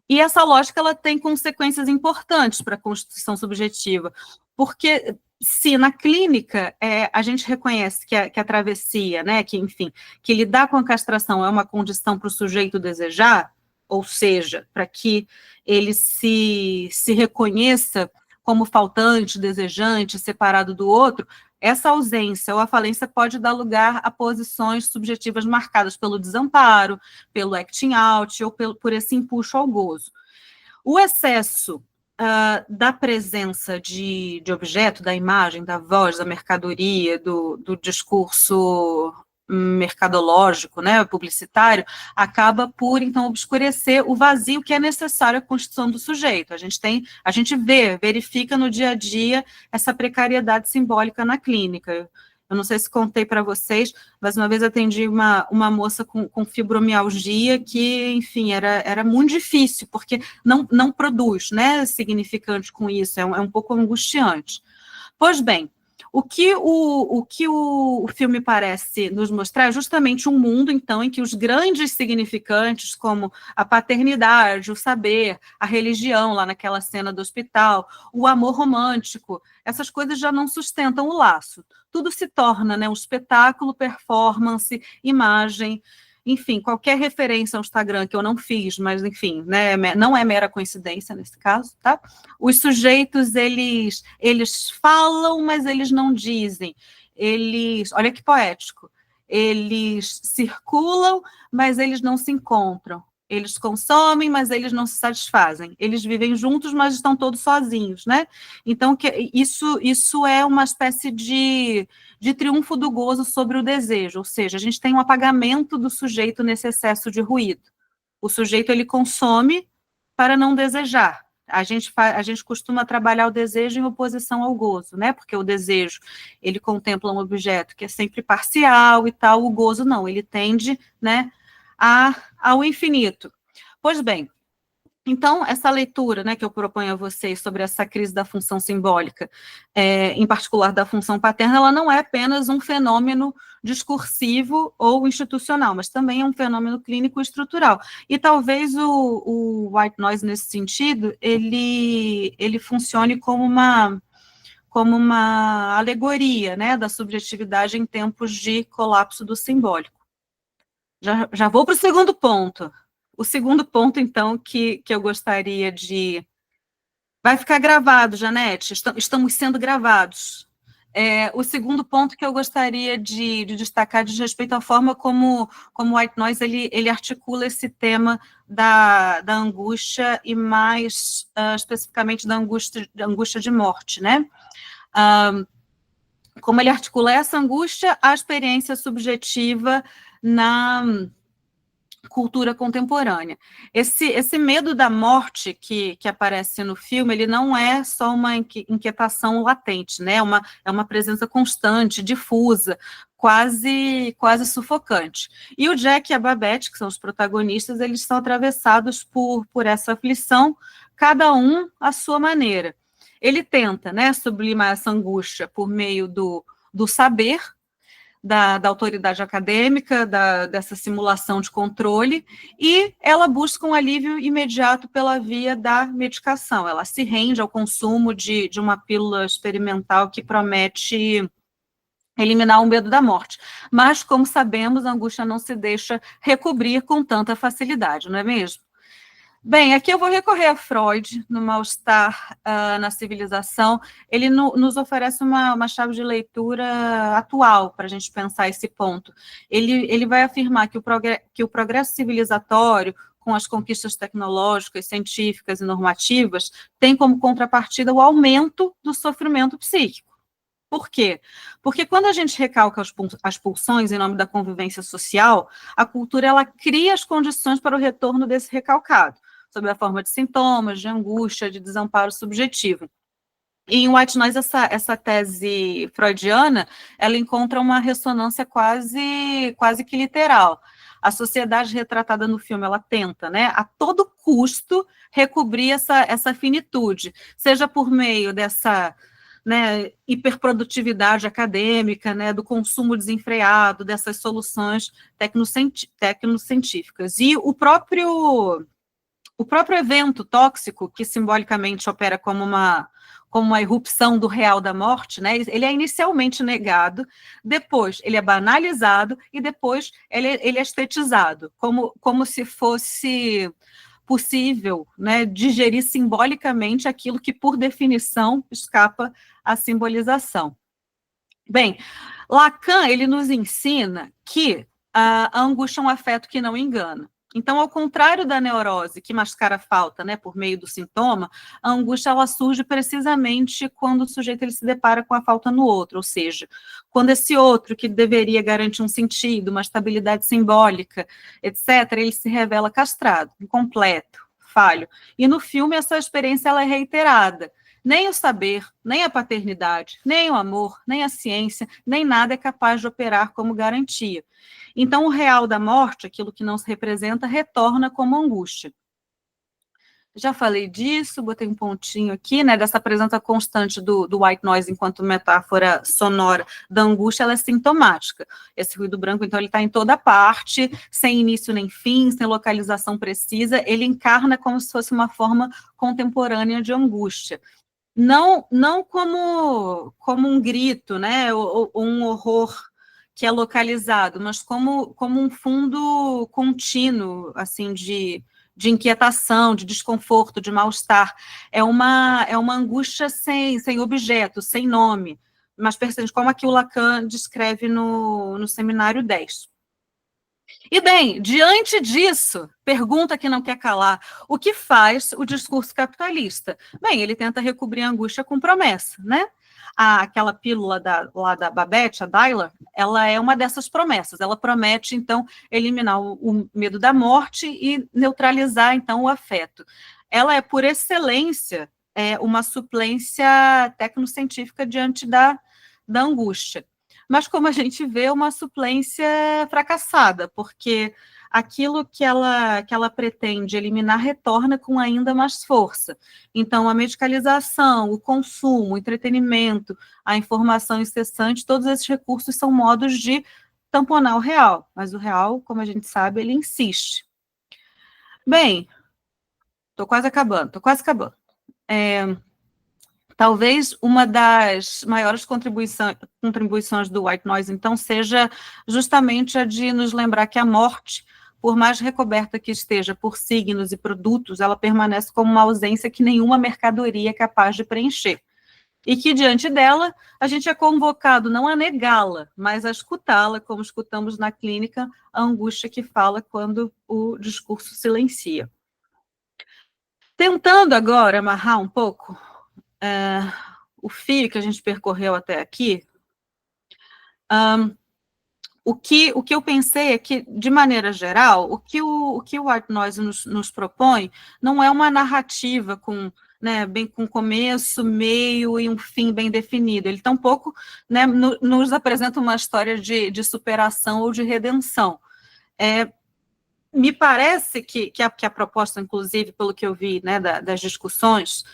E essa lógica ela tem consequências importantes para a constituição subjetiva, porque se na clínica a gente reconhece que a travessia, né, que lidar com a castração é uma condição para o sujeito desejar, ou seja, para que ele se reconheça como faltante, desejante, separado do outro, essa ausência ou a falência pode dar lugar a posições subjetivas marcadas pelo desamparo, pelo acting out ou por esse impulso ao gozo. O excesso da presença de objeto, da imagem, da voz, da mercadoria, do discurso mercadológico, né, publicitário, acaba por, então, obscurecer o vazio que é necessário à constituição do sujeito. A gente verifica no dia a dia essa precariedade simbólica na clínica. Eu não sei se contei para vocês, mas uma vez atendi uma moça com fibromialgia que, enfim, era muito difícil, porque não produz, né, significante com isso, é um pouco angustiante. Pois bem, o que o filme parece nos mostrar é justamente um mundo, então, em que os grandes significantes, como a paternidade, o saber, a religião, lá naquela cena do hospital, o amor romântico, essas coisas já não sustentam o laço. Tudo se torna, né, um espetáculo, performance, imagem, enfim, qualquer referência ao Instagram que eu não fiz, mas, enfim, né, não é mera coincidência nesse caso, tá? Os sujeitos, eles falam, mas eles não dizem. Olha que poético, eles circulam, mas eles não se encontram. Eles consomem, mas eles não se satisfazem. Eles vivem juntos, mas estão todos sozinhos, né? Então, isso é uma espécie de triunfo do gozo sobre o desejo, ou seja, a gente tem um apagamento do sujeito nesse excesso de ruído. O sujeito, ele consome para não desejar. A gente costuma trabalhar o desejo em oposição ao gozo, né? Porque o desejo, ele contempla um objeto que é sempre parcial e tal, o gozo não, ele tende, né, ao infinito. Pois bem, Então, essa leitura, né, que eu proponho a vocês sobre essa crise da função simbólica, em particular da função paterna, ela não é apenas um fenômeno discursivo ou institucional, mas também é um fenômeno clínico e estrutural. E talvez o white noise, nesse sentido, ele funcione como uma alegoria, né, da subjetividade em tempos de colapso do simbólico. Já vou para o segundo ponto. O segundo ponto, então, que eu gostaria de... Vai ficar gravado, Janete, estamos sendo gravados. O segundo ponto que eu gostaria de destacar diz respeito à forma como o white noise ele articula esse tema da angústia e mais especificamente da angústia de morte, né? Como ele articula essa angústia à experiência subjetiva na cultura contemporânea. Esse medo da morte que aparece no filme, ele não é só uma inquietação latente, né? É uma presença constante, difusa, quase sufocante. E o Jack e a Babette, que são os protagonistas, eles são atravessados por essa aflição, cada um à sua maneira. Ele tenta, né, sublimar essa angústia por meio do saber, da autoridade acadêmica, dessa simulação de controle, e ela busca um alívio imediato pela via da medicação. Ela se rende ao consumo de uma pílula experimental que promete eliminar o medo da morte. Mas, como sabemos, a angústia não se deixa recobrir com tanta facilidade, não é mesmo? Bem, aqui eu vou recorrer a Freud, no Mal-Estar na Civilização. Ele nos oferece uma chave de leitura atual para a gente pensar esse ponto. Ele vai afirmar que o progresso civilizatório, com as conquistas tecnológicas, científicas e normativas, tem como contrapartida o aumento do sofrimento psíquico. Por quê? Porque quando a gente recalca as pulsões em nome da convivência social, a cultura ela cria as condições para o retorno desse recalcado, sob a forma de sintomas, de angústia, de desamparo subjetivo. E em White Noise, essa tese freudiana, ela encontra uma ressonância quase que literal. A sociedade retratada no filme, ela tenta, né, a todo custo, recobrir essa finitude, seja por meio dessa, né, hiperprodutividade acadêmica, né, do consumo desenfreado, dessas soluções tecnocientíficas. E o próprio evento tóxico, que simbolicamente opera como uma irrupção do real da morte, né, ele é inicialmente negado, depois ele é banalizado e depois ele é estetizado, como se fosse possível, né, digerir simbolicamente aquilo que, por definição, escapa à simbolização. Bem, Lacan, ele nos ensina que a angústia é um afeto que não engana. Então, ao contrário da neurose, que mascara a falta, né, por meio do sintoma, a angústia ela surge precisamente quando o sujeito ele se depara com a falta no outro, ou seja, quando esse outro que deveria garantir um sentido, uma estabilidade simbólica, etc., ele se revela castrado, incompleto, falho. E no filme essa experiência ela é reiterada. Nem o saber, nem a paternidade, nem o amor, nem a ciência, nem nada é capaz de operar como garantia. Então, o real da morte, aquilo que não se representa, retorna como angústia. Já falei disso, botei um pontinho aqui, né, dessa presença constante do white noise enquanto metáfora sonora da angústia, ela é sintomática. Esse ruído branco, então, ele está em toda parte, sem início nem fim, sem localização precisa, ele encarna como se fosse uma forma contemporânea de angústia. Não como um grito, né, ou um horror que é localizado, mas como um fundo contínuo, assim, de inquietação, de desconforto, de mal-estar. É uma angústia sem objeto, sem nome, mas persistente, como aqui o Lacan descreve no Seminário 10. E bem, diante disso, pergunta que não quer calar, o que faz o discurso capitalista? Bem, ele tenta recobrir a angústia com promessa, né? Aquela pílula lá da Babette, a Dyler, ela é uma dessas promessas. Ela promete, então, eliminar o medo da morte e neutralizar, então, o afeto. Ela é, por excelência, uma suplência tecnocientífica diante da angústia. Mas, como a gente vê, uma suplência fracassada, porque aquilo que ela pretende eliminar retorna com ainda mais força. Então, a medicalização, o consumo, o entretenimento, a informação incessante, todos esses recursos são modos de tamponar o real, mas o real, como a gente sabe, ele insiste. Bem, estou quase acabando. Talvez uma das maiores contribuições do White Noise, então, seja justamente a de nos lembrar que a morte, por mais recoberta que esteja por signos e produtos, ela permanece como uma ausência que nenhuma mercadoria é capaz de preencher. E que, diante dela, a gente é convocado não a negá-la, mas a escutá-la, como escutamos na clínica, a angústia que fala quando o discurso silencia. Tentando agora amarrar um pouco o fio que a gente percorreu até aqui, o que eu pensei é que, de maneira geral, o que o White Noise nos propõe não é uma narrativa com, né, bem com começo, meio e um fim bem definido. Ele tampouco, né, nos apresenta uma história de superação ou de redenção. Me parece que a proposta, inclusive, pelo que eu vi, né, das discussões,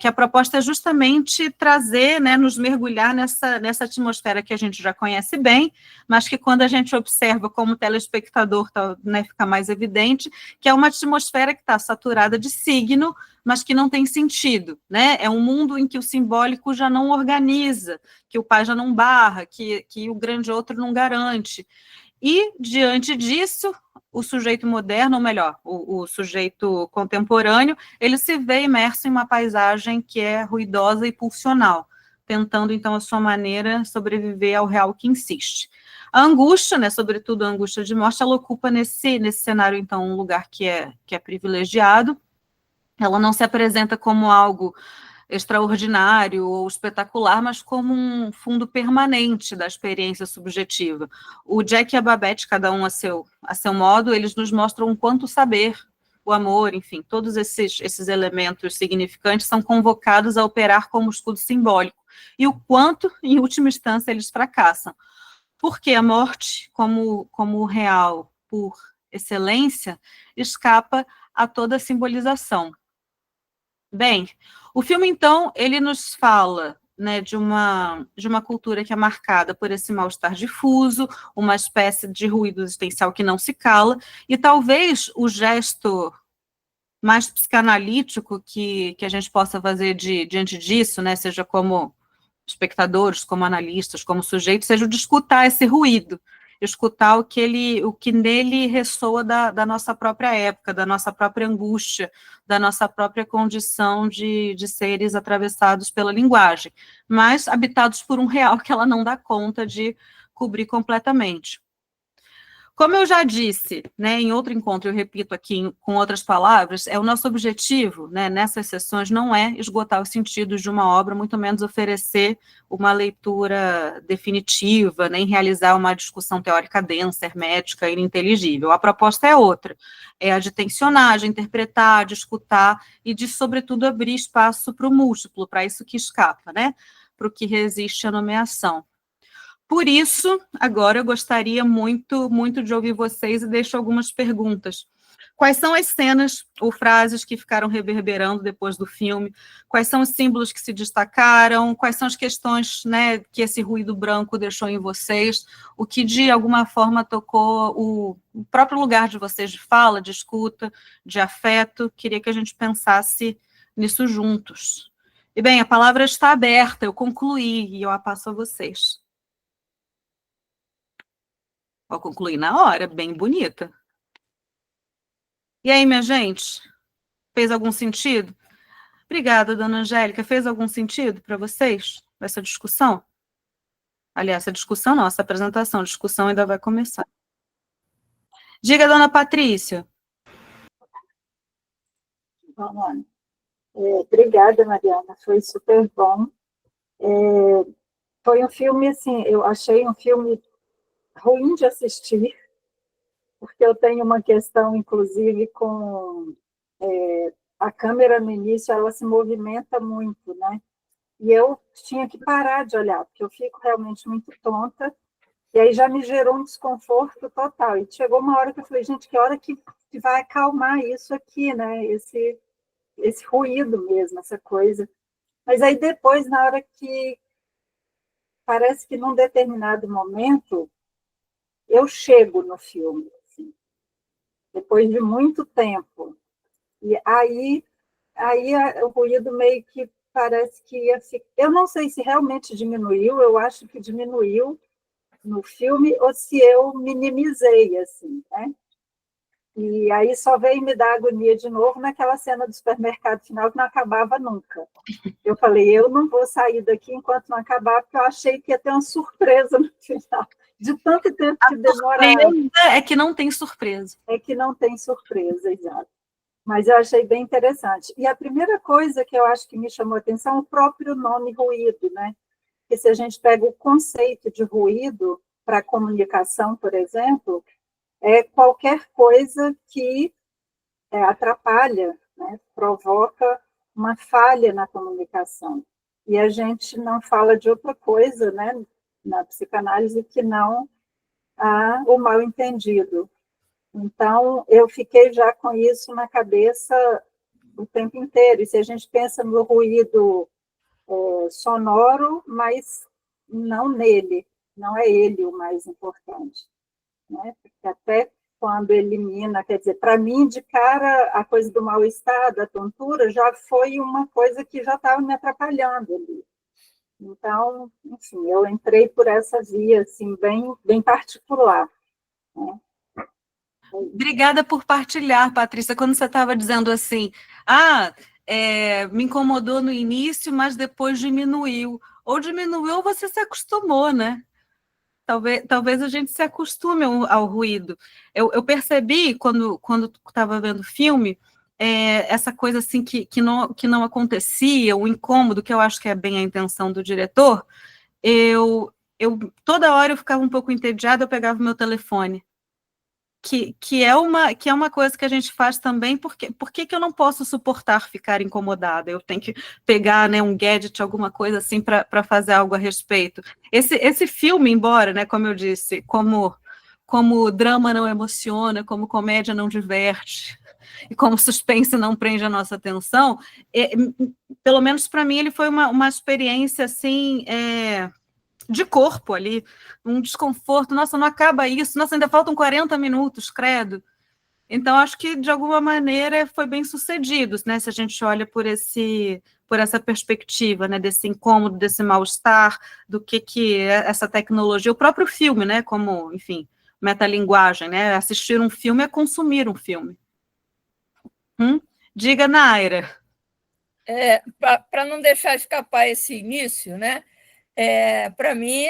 que a proposta é justamente trazer, né, nos mergulhar nessa atmosfera que a gente já conhece bem, mas que quando a gente observa como telespectador, né, fica mais evidente, que é uma atmosfera que está saturada de signo, mas que não tem sentido, né? É um mundo em que o simbólico já não organiza, que o pai já não barra, que o grande outro não garante. E, diante disso, o sujeito moderno, ou melhor, o sujeito contemporâneo, ele se vê imerso em uma paisagem que é ruidosa e pulsional, tentando, então, a sua maneira, sobreviver ao real que insiste. A angústia, né, sobretudo a angústia de morte, ela ocupa nesse cenário, então, um lugar que é privilegiado. Ela não se apresenta como algo extraordinário ou espetacular, mas como um fundo permanente da experiência subjetiva. O Jack e a Babette, cada um a seu modo, eles nos mostram o quanto o saber, o amor, enfim, todos esses elementos significantes são convocados a operar como escudo simbólico, e o quanto, em última instância, eles fracassam. Porque a morte, como o real por excelência, escapa a toda simbolização. Bem, o filme, então, ele nos fala, né, de uma cultura que é marcada por esse mal-estar difuso, uma espécie de ruído existencial que não se cala, e talvez o gesto mais psicanalítico que a gente possa fazer diante disso, né, seja como espectadores, como analistas, como sujeitos, seja o de escutar esse ruído, escutar o que nele ressoa da nossa própria época, da nossa própria angústia, da nossa própria condição de seres atravessados pela linguagem, mas habitados por um real que ela não dá conta de cobrir completamente. Como eu já disse, né, em outro encontro, eu repito aqui com outras palavras, o nosso objetivo, né, nessas sessões não é esgotar os sentidos de uma obra, muito menos oferecer uma leitura definitiva, nem realizar uma discussão teórica densa, hermética, ininteligível. A proposta é outra, é a de tensionar, de interpretar, de escutar e de, sobretudo, abrir espaço para o múltiplo, para isso que escapa, né, para o que resiste à nomeação. Por isso, agora eu gostaria muito, muito de ouvir vocês e deixo algumas perguntas. Quais são as cenas ou frases que ficaram reverberando depois do filme? Quais são os símbolos que se destacaram? Quais são as questões, né, que esse ruído branco deixou em vocês? O que, de alguma forma, tocou o próprio lugar de vocês de fala, de escuta, de afeto? Queria que a gente pensasse nisso juntos. E, bem, a palavra está aberta, eu concluí e eu a passo a vocês. Vou concluir na hora, bem bonita. E aí, minha gente? Fez algum sentido? Obrigada, dona Angélica. Fez algum sentido para vocês, essa discussão? Aliás, essa discussão não, essa apresentação, a discussão ainda vai começar. Diga, dona Patrícia. Bom, obrigada, Mariana, foi super bom. Foi um filme, assim, eu achei um filme ruim de assistir, porque eu tenho uma questão, inclusive, com a câmera no início, ela se movimenta muito, né? E eu tinha que parar de olhar, porque eu fico realmente muito tonta. E aí já me gerou um desconforto total. E chegou uma hora que eu falei, gente, que hora que vai acalmar isso aqui, né? Esse ruído mesmo, essa coisa. Mas aí depois, na hora que parece que num determinado momento eu chego no filme, assim, depois de muito tempo. E aí o ruído meio que parece que ia ficar... Eu não sei se realmente diminuiu, eu acho que diminuiu no filme, ou se eu minimizei, assim, né? E aí só veio me dar agonia de novo naquela cena do supermercado final que não acabava nunca. Eu falei, eu não vou sair daqui enquanto não acabar, porque eu achei que ia ter uma surpresa no final. De tanto tempo que demorava. É que não tem surpresa. É que não tem surpresa, exato. Mas eu achei bem interessante. E a primeira coisa que eu acho que me chamou a atenção é o próprio nome ruído, né? Porque se a gente pega o conceito de ruído para a comunicação, por exemplo, é qualquer coisa que atrapalha, né? Provoca uma falha na comunicação. E a gente não fala de outra coisa, né? Na psicanálise, que não o mal-entendido. Então, eu fiquei já com isso na cabeça o tempo inteiro. E se a gente pensa no ruído sonoro, mas não nele, não é ele o mais importante, né? Porque até quando elimina, quer dizer, para mim, de cara, a coisa do mal-estar, da tontura, já foi uma coisa que já estava me atrapalhando ali. Então, enfim, eu entrei por essa via, assim, bem, bem particular, né? Obrigada por partilhar, Patrícia, quando você estava dizendo assim, me incomodou no início, mas depois diminuiu. Ou diminuiu ou você se acostumou, né? Talvez a gente se acostume ao ruído. Eu percebi, quando estava vendo o filme, essa coisa assim que não acontecia, o incômodo, que eu acho que é bem a intenção do diretor, toda hora eu ficava um pouco entediada, eu pegava o meu telefone. Que é uma coisa que a gente faz também, por que eu não posso suportar ficar incomodada? Eu tenho que pegar, né, um gadget, alguma coisa assim, para fazer algo a respeito. Esse filme, embora, né, como eu disse, como drama não emociona, como comédia não diverte, e como suspense não prende a nossa atenção, pelo menos para mim ele foi uma experiência assim... de corpo ali, um desconforto, nossa, não acaba isso, nossa, ainda faltam 40 minutos, credo. Então, acho que, de alguma maneira, foi bem sucedido, né, se a gente olha por essa perspectiva, né, desse incômodo, desse mal-estar, do que essa tecnologia, o próprio filme, né, como, enfim, metalinguagem, né, assistir um filme é consumir um filme. Diga, Naira. Para não deixar escapar esse início, né, para mim,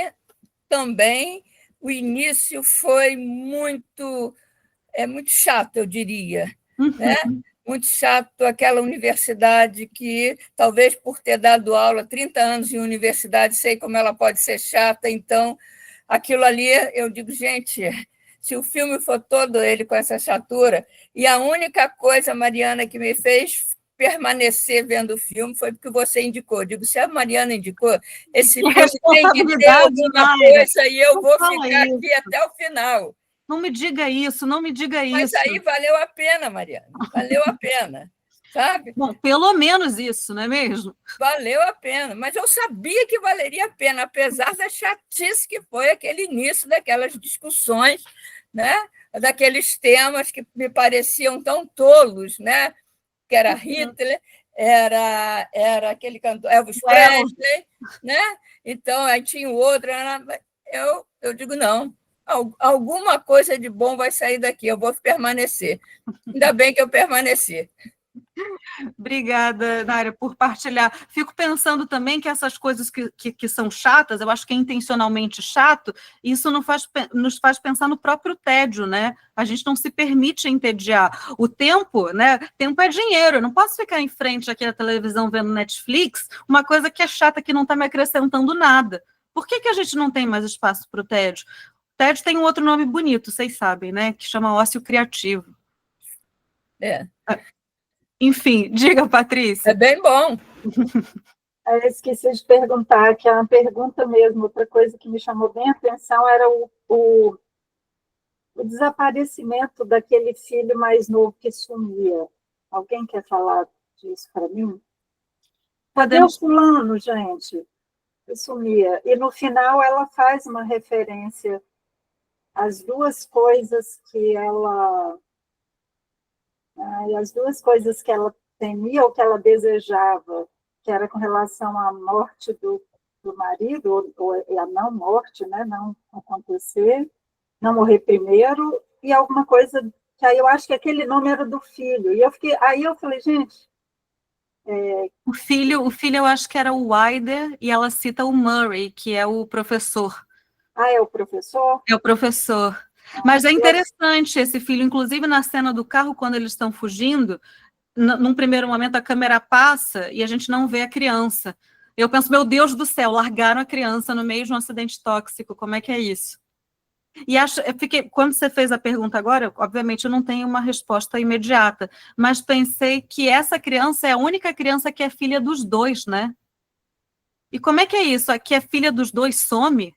também, o início foi muito chato, eu diria. Né? Muito chato aquela universidade que, talvez por ter dado aula 30 anos em universidade, sei como ela pode ser chata, então, aquilo ali, eu digo, gente, se o filme for todo ele com essa chatura, e a única coisa, Mariana, que me fez permanecer vendo o filme foi porque você indicou. Digo, se a Mariana indicou, esse filme tem que ter alguma coisa e eu vou ficar aqui até o final. Não me diga isso, não me diga isso. Mas aí valeu a pena, Mariana, valeu a pena, sabe? Bom, pelo menos isso, não é mesmo? Valeu a pena, mas eu sabia que valeria a pena, apesar da chatice que foi aquele início daquelas discussões, né? Daqueles temas que me pareciam tão tolos, né? Que era Hitler, era aquele cantor Elvis Presley, né? Então, aí tinha o outro. Eu digo, não, alguma coisa de bom vai sair daqui, eu vou permanecer. Ainda bem que eu permaneci. Obrigada, Naira, por partilhar. Fico pensando também que essas coisas que são chatas, eu acho que é intencionalmente chato, e isso nos faz pensar no próprio tédio, né? A gente não se permite entediar. O tempo, né? Tempo é dinheiro, eu não posso ficar em frente aqui à televisão vendo Netflix, uma coisa que é chata, que não está me acrescentando nada. Por que a gente não tem mais espaço para o tédio? O tédio tem um outro nome bonito, vocês sabem, né? Que chama ócio criativo. Enfim, diga, Patrícia. É bem bom. Eu esqueci de perguntar, que é uma pergunta mesmo, outra coisa que me chamou bem a atenção era o desaparecimento daquele filho mais novo que sumia. Alguém quer falar disso para mim? Cadê o fulano, gente? Que sumia. E no final ela faz uma referência às duas coisas que ela... as duas coisas que ela temia ou que ela desejava, que era com relação à morte do marido, ou a não morte, né? Não acontecer, não morrer primeiro, e alguma coisa que aí eu acho que aquele nome era do filho. E aí eu falei, gente... O filho eu acho que era o Wilder, e ela cita o Murray, que é o professor. Ah, é o professor? É o professor. Mas é interessante esse filho, inclusive na cena do carro, quando eles estão fugindo, num primeiro momento a câmera passa e a gente não vê a criança. Eu penso, meu Deus do céu, largaram a criança no meio de um acidente tóxico, como é que é isso? E quando você fez a pergunta agora, obviamente eu não tenho uma resposta imediata, mas pensei que essa criança é a única criança que é filha dos dois, né? E como é que é isso? A que é filha dos dois some?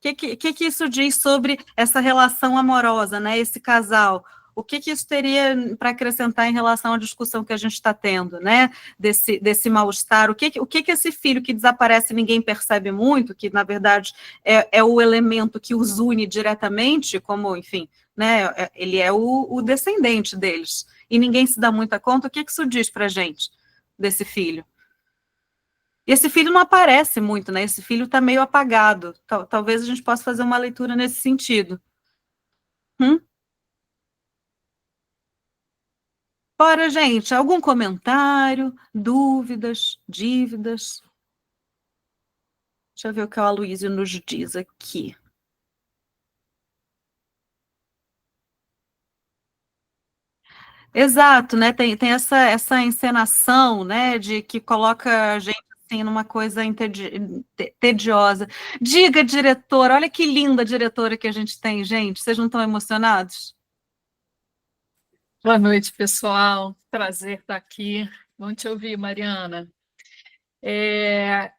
O que isso diz sobre essa relação amorosa, né? Esse casal? O que isso teria para acrescentar em relação à discussão que a gente está tendo, né? Desse mal-estar? O que esse filho que desaparece e ninguém percebe muito, que na verdade é o elemento que os une diretamente, como, enfim, né? Ele é o descendente deles, e ninguém se dá muita conta. O que isso diz para a gente desse filho? E esse filho não aparece muito, né? Esse filho está meio apagado. Talvez a gente possa fazer uma leitura nesse sentido. Bora, gente, algum comentário, dúvidas, dívidas? Deixa eu ver o que o Aloysio nos diz aqui. Exato, né? Tem essa encenação, né? De que coloca a gente assim numa coisa tediosa. Diga, diretora, olha que linda diretora que a gente tem, gente. Vocês não estão emocionados? Boa noite, pessoal. Prazer estar aqui. Bom te ouvir, Mariana.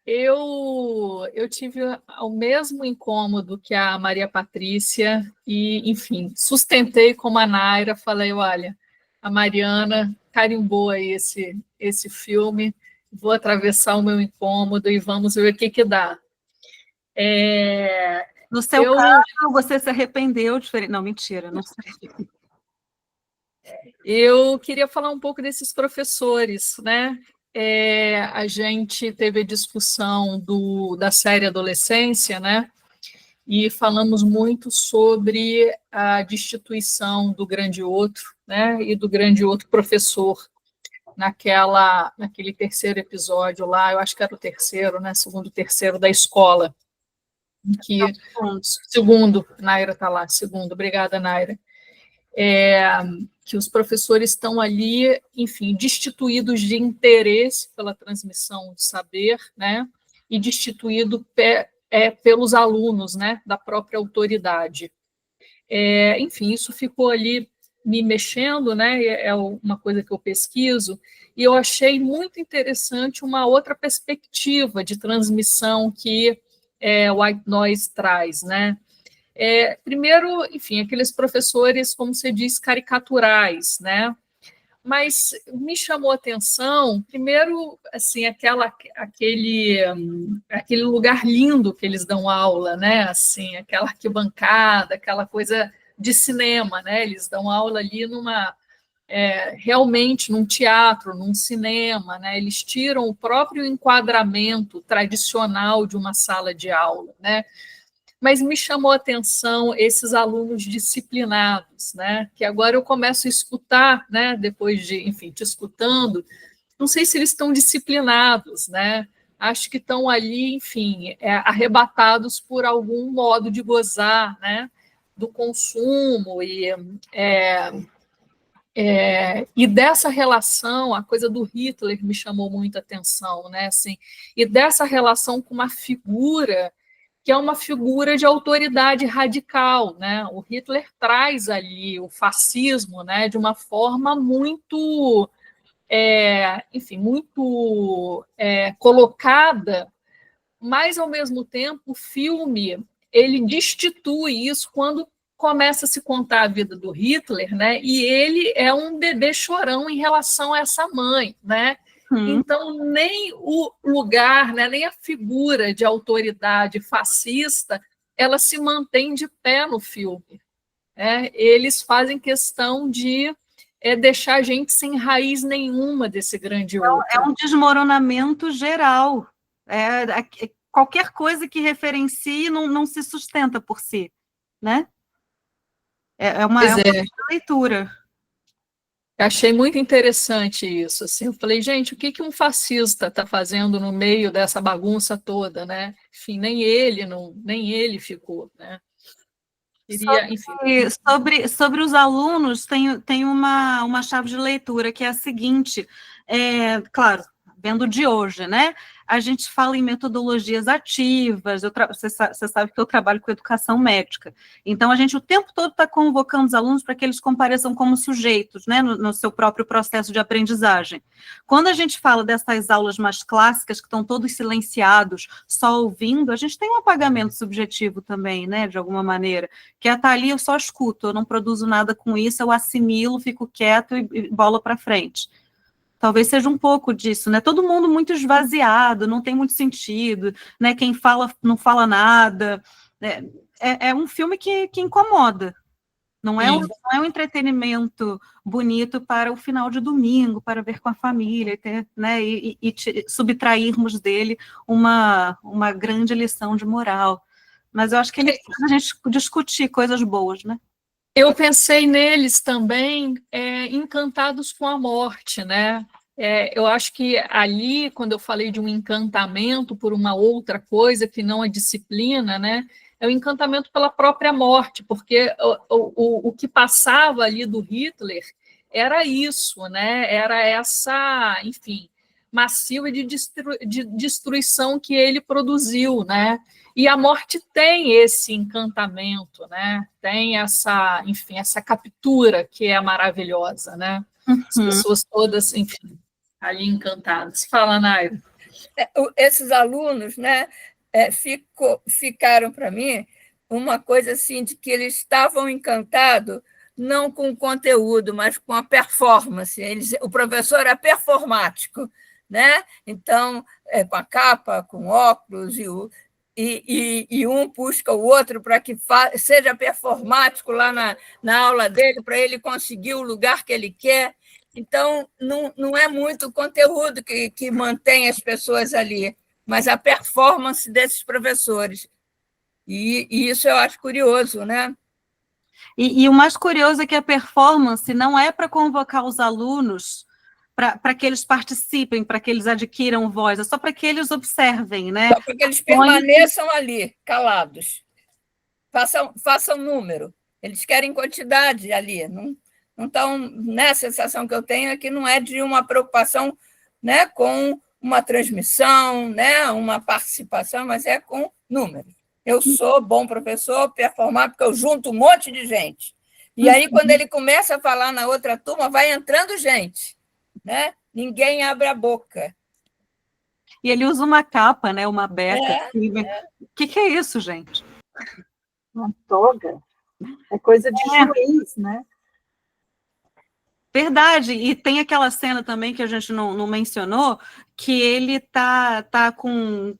Eu tive o mesmo incômodo que a Maria Patrícia e, enfim, sustentei como a Naira, falei, olha, a Mariana carimbou aí esse filme, vou atravessar o meu incômodo e vamos ver o que dá. No seu caso, você se arrependeu de... Não, mentira, não sei. Eu queria falar um pouco desses professores, né? A gente teve a discussão da série Adolescência, né? E falamos muito sobre a destituição do grande outro, né? E do grande outro professor naquele terceiro episódio lá, eu acho que era o terceiro, né? Segundo, terceiro da escola, segundo, Naira está lá, segundo, obrigada, Naira. Que os professores estão ali, enfim, destituídos de interesse pela transmissão de saber, né, e destituído pelos alunos, né, da própria autoridade. Enfim, isso ficou ali me mexendo, né, é uma coisa que eu pesquiso, e eu achei muito interessante uma outra perspectiva de transmissão que o White Noise traz, né. Primeiro, enfim, aqueles professores, como você diz, caricaturais, né? Mas me chamou a atenção, primeiro, assim, aquele lugar lindo que eles dão aula, né? Assim, aquela arquibancada, aquela coisa de cinema, né? Eles dão aula ali realmente num teatro, num cinema, né? Eles tiram o próprio enquadramento tradicional de uma sala de aula, né? Mas me chamou a atenção esses alunos disciplinados, né? Que agora eu começo a escutar, né? Depois de, enfim, te escutando, não sei se eles estão disciplinados, né? Acho que estão ali, enfim, arrebatados por algum modo de gozar, né? Do consumo e dessa relação, a coisa do Hitler me chamou muita atenção, né? Assim, e dessa relação com uma figura que é uma figura de autoridade radical, né? O Hitler traz ali o fascismo, né, de uma forma muito enfim, muito colocada, mas, ao mesmo tempo, o filme ele destitui isso quando começa a se contar a vida do Hitler, né? E ele é um bebê chorão em relação a essa mãe, né? Então, nem o lugar, né, nem a figura de autoridade fascista, ela se mantém de pé no filme. Eles fazem questão de deixar a gente sem raiz nenhuma desse grande outro. É um desmoronamento geral. Qualquer coisa que referencie não se sustenta por si, né? É uma leitura. Achei muito interessante isso. Assim, eu falei, gente, o que um fascista está fazendo no meio dessa bagunça toda, né? Enfim, nem ele ficou, né? Sobre os alunos, tem uma chave de leitura que é a seguinte, claro, vendo de hoje, né? A gente fala em metodologias ativas, você sabe que eu trabalho com educação médica, então a gente o tempo todo está convocando os alunos para que eles compareçam como sujeitos, né, no seu próprio processo de aprendizagem. Quando a gente fala dessas aulas mais clássicas, que estão todos silenciados, só ouvindo, a gente tem um apagamento subjetivo também, né, de alguma maneira, que é estar ali, eu só escuto, eu não produzo nada com isso, eu assimilo, fico quieto e bola para frente. Talvez seja um pouco disso, né? Todo mundo muito esvaziado, não tem muito sentido, né? Quem fala não fala nada. É um filme que incomoda. Não é um entretenimento bonito para o final de domingo, para ver com a família, né? E subtrairmos dele uma grande lição de moral. Mas eu acho que ele precisa a gente discutir coisas boas, né? Eu pensei neles também, encantados com a morte, né? Eu acho que ali, quando eu falei de um encantamento por uma outra coisa que não a disciplina, né? É o encantamento pela própria morte, porque o que passava ali do Hitler era isso, né? Era essa, enfim, massiva de destruição que ele produziu, né? E a morte tem esse encantamento, né? Tem essa, enfim, essa captura que é maravilhosa, né? As pessoas todas, enfim, ali encantadas. Fala, Naira. Esses alunos, né, ficaram para mim uma coisa assim de que eles estavam encantados não com o conteúdo, mas com a performance. O professor é performático, né? Então, com a capa, com óculos, e um busca o outro para que seja performático lá na aula dele, para ele conseguir o lugar que ele quer. Então, não é muito o conteúdo que mantém as pessoas ali, mas a performance desses professores. E isso eu acho curioso, né? E o mais curioso é que a performance não é para convocar os alunos para que eles participem, para que eles adquiram voz, é só para que eles observem, né? Só para que eles permaneçam ali, calados. Façam número. Eles querem quantidade ali. Não estão, né? A sensação que eu tenho é que não é de uma preocupação, né, com uma transmissão, né, uma participação, mas é com números. Eu sou bom professor, performar, porque eu junto um monte de gente. E aí, quando ele começa a falar na outra turma, vai entrando gente, né? Ninguém abre a boca. E ele usa uma capa, né? Uma beca. O que é isso, gente? Uma toga. É coisa de juiz, né? Verdade, e tem aquela cena também que a gente não mencionou, que ele tá com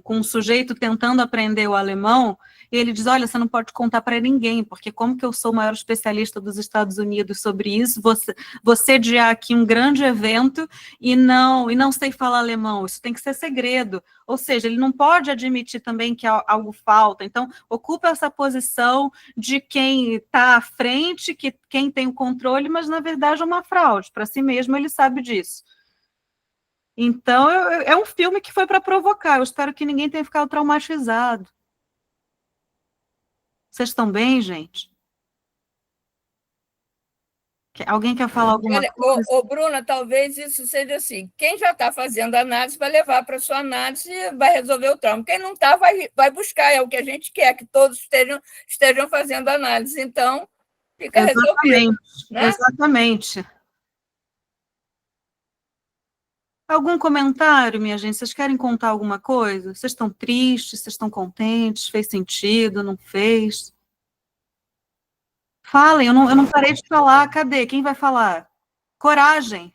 um sujeito tentando aprender o alemão, e ele diz, olha, você não pode contar para ninguém, porque como que eu sou o maior especialista dos Estados Unidos sobre isso, você sediar aqui um grande evento e não sei falar alemão, isso tem que ser segredo. Ou seja, ele não pode admitir também que algo falta. Então, ocupa essa posição de quem está à frente, quem tem o controle, mas, na verdade, é uma fraude. Para si mesmo, ele sabe disso. Então, é um filme que foi para provocar. Eu espero que ninguém tenha ficado traumatizado. Vocês estão bem, gente? Alguém quer falar alguma coisa? Bruna, talvez isso seja assim. Quem já está fazendo análise vai levar para a sua análise e vai resolver o trauma. Quem não está, vai buscar. É o que a gente quer, que todos estejam fazendo análise. Então, fica resolvido. Né? Exatamente. Algum comentário, minha gente? Vocês querem contar alguma coisa? Vocês estão tristes? Vocês estão contentes? Fez sentido? Não fez? Falem, eu não parei de falar. Cadê? Quem vai falar? Coragem.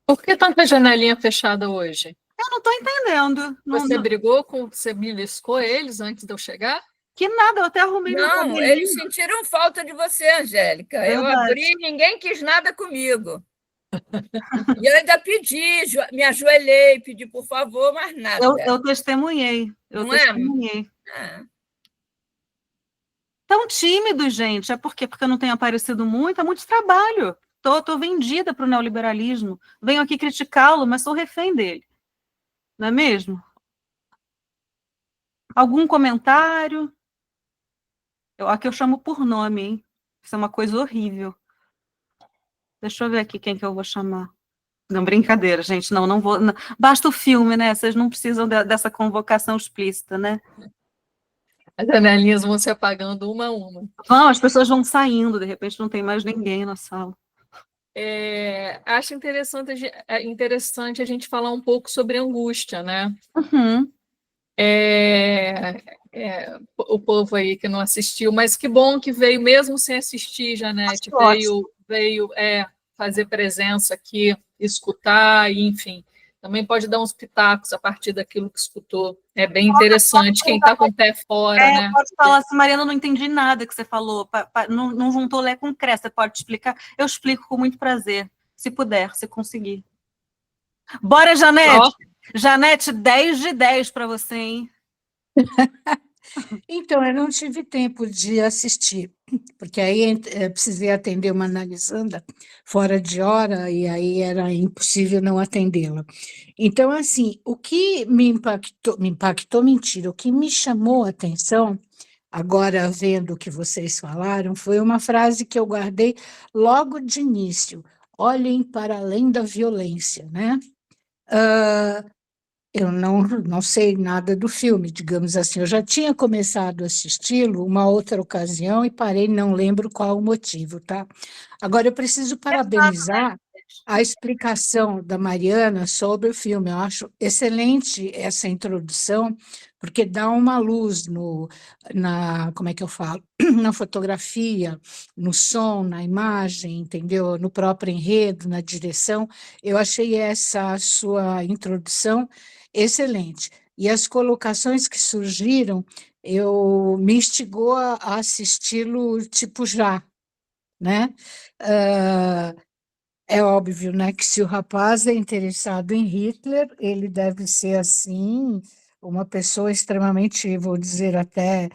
Por que tanta janelinha fechada hoje? Eu não estou entendendo. Você brigou com, você beliscou eles antes de eu chegar? Que nada, eu até arrumei meu Não, cabelinho. eles sentiram falta de você, Angélica. Eu Verdade. abri e ninguém quis nada comigo. E eu ainda pedi, me ajoelhei, pedi por favor, mas nada. Eu testemunhei. Não testemunhei. é? Tão tímidos, gente. É porque eu não tenho aparecido muito, é muito trabalho. Tô vendida para o neoliberalismo. Venho aqui criticá-lo, mas sou refém dele. Não é mesmo? Algum comentário? Aqui eu chamo por nome, hein? Isso é uma coisa horrível. Deixa eu ver aqui quem que eu vou chamar. Não, brincadeira, gente. Não vou. Não. Basta o filme, né? Vocês não precisam dessa convocação explícita, né? As janelinhas vão se apagando uma a uma. As pessoas vão saindo, de repente não tem mais ninguém na sala. Acho interessante a gente falar um pouco sobre angústia, né? Uhum. O povo aí que não assistiu, mas que bom que veio, mesmo sem assistir, Janete, veio fazer presença aqui, escutar, e, enfim, também pode dar uns pitacos a partir daquilo que escutou. É bem interessante, quem está com o pé fora, né? Pode falar assim, Mariana, não entendi nada que você falou, não juntou Lé com Cré, você pode explicar? Eu explico com muito prazer, se puder, se conseguir. Bora, Janete! Janete, 10 de 10 para você, hein? Então, eu não tive tempo de assistir, porque aí precisei atender uma analisanda fora de hora e aí era impossível não atendê-la. Então, assim, o que me impactou, mentira, o que me chamou a atenção, agora vendo o que vocês falaram, foi uma frase que eu guardei logo de início: olhem para além da violência, né? Eu não sei nada do filme, digamos assim. Eu já tinha começado a assisti-lo uma outra ocasião e parei, não lembro qual o motivo, tá? Agora, eu preciso parabenizar a explicação da Mariana sobre o filme. Eu acho excelente essa introdução, porque dá uma luz como é que eu falo? Na fotografia, no som, na imagem, entendeu? No próprio enredo, na direção. Eu achei essa sua introdução excelente. E as colocações que surgiram, me instigou a assisti-lo tipo já, né? É óbvio, né, que se o rapaz é interessado em Hitler, ele deve ser, assim, uma pessoa extremamente, vou dizer até,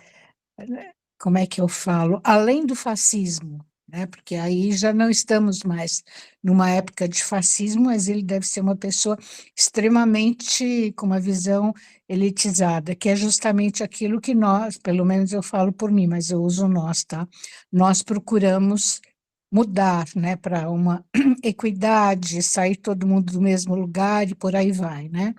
como é que eu falo, além do fascismo, né? Porque aí já não estamos mais numa época de fascismo, mas ele deve ser uma pessoa extremamente com uma visão elitizada, que é justamente aquilo que nós, pelo menos eu falo por mim, mas eu uso nós, tá? Nós procuramos mudar, né, para uma equidade, sair todo mundo do mesmo lugar e por aí vai, né?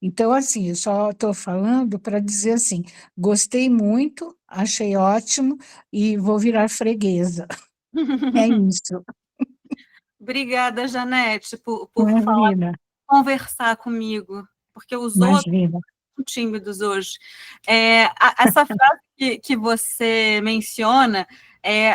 Então, assim, eu só estou falando para dizer assim, gostei muito, achei ótimo e vou virar freguesa. É isso. Obrigada, Janete, por Imagina, conversar comigo, porque os outros imagina. são tímidos hoje. Essa frase que você menciona,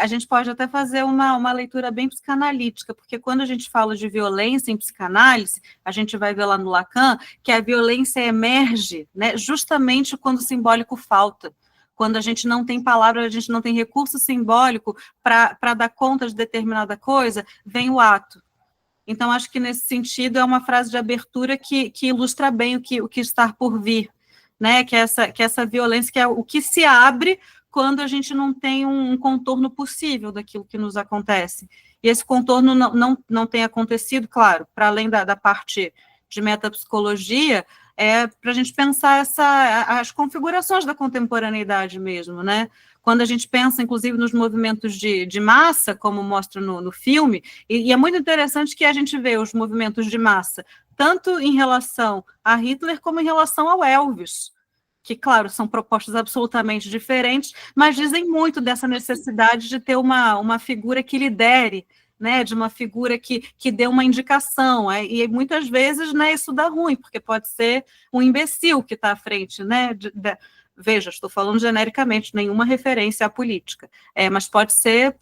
a gente pode até fazer uma leitura bem psicanalítica, porque quando a gente fala de violência em psicanálise, a gente vai ver lá no Lacan que a violência emerge, né, justamente quando o simbólico falta. Quando a gente não tem palavra, a gente não tem recurso simbólico para dar conta de determinada coisa, vem o ato. Então, acho que nesse sentido é uma frase de abertura que ilustra bem o que está por vir, né? Que essa violência, que é o que se abre quando a gente não tem um contorno possível daquilo que nos acontece. E esse contorno não tem acontecido, claro, para além da parte de metapsicologia, para a gente pensar as configurações da contemporaneidade mesmo, né? Quando a gente pensa, inclusive, nos movimentos de massa, como mostra no filme, e é muito interessante que a gente vê os movimentos de massa, tanto em relação a Hitler, como em relação ao Elvis, que, claro, são propostas absolutamente diferentes, mas dizem muito dessa necessidade de ter uma figura que lidere né, de uma figura que dê uma indicação, e muitas vezes, né, isso dá ruim, porque pode ser um imbecil que está à frente, né, veja, estou falando genericamente, nenhuma referência à política, mas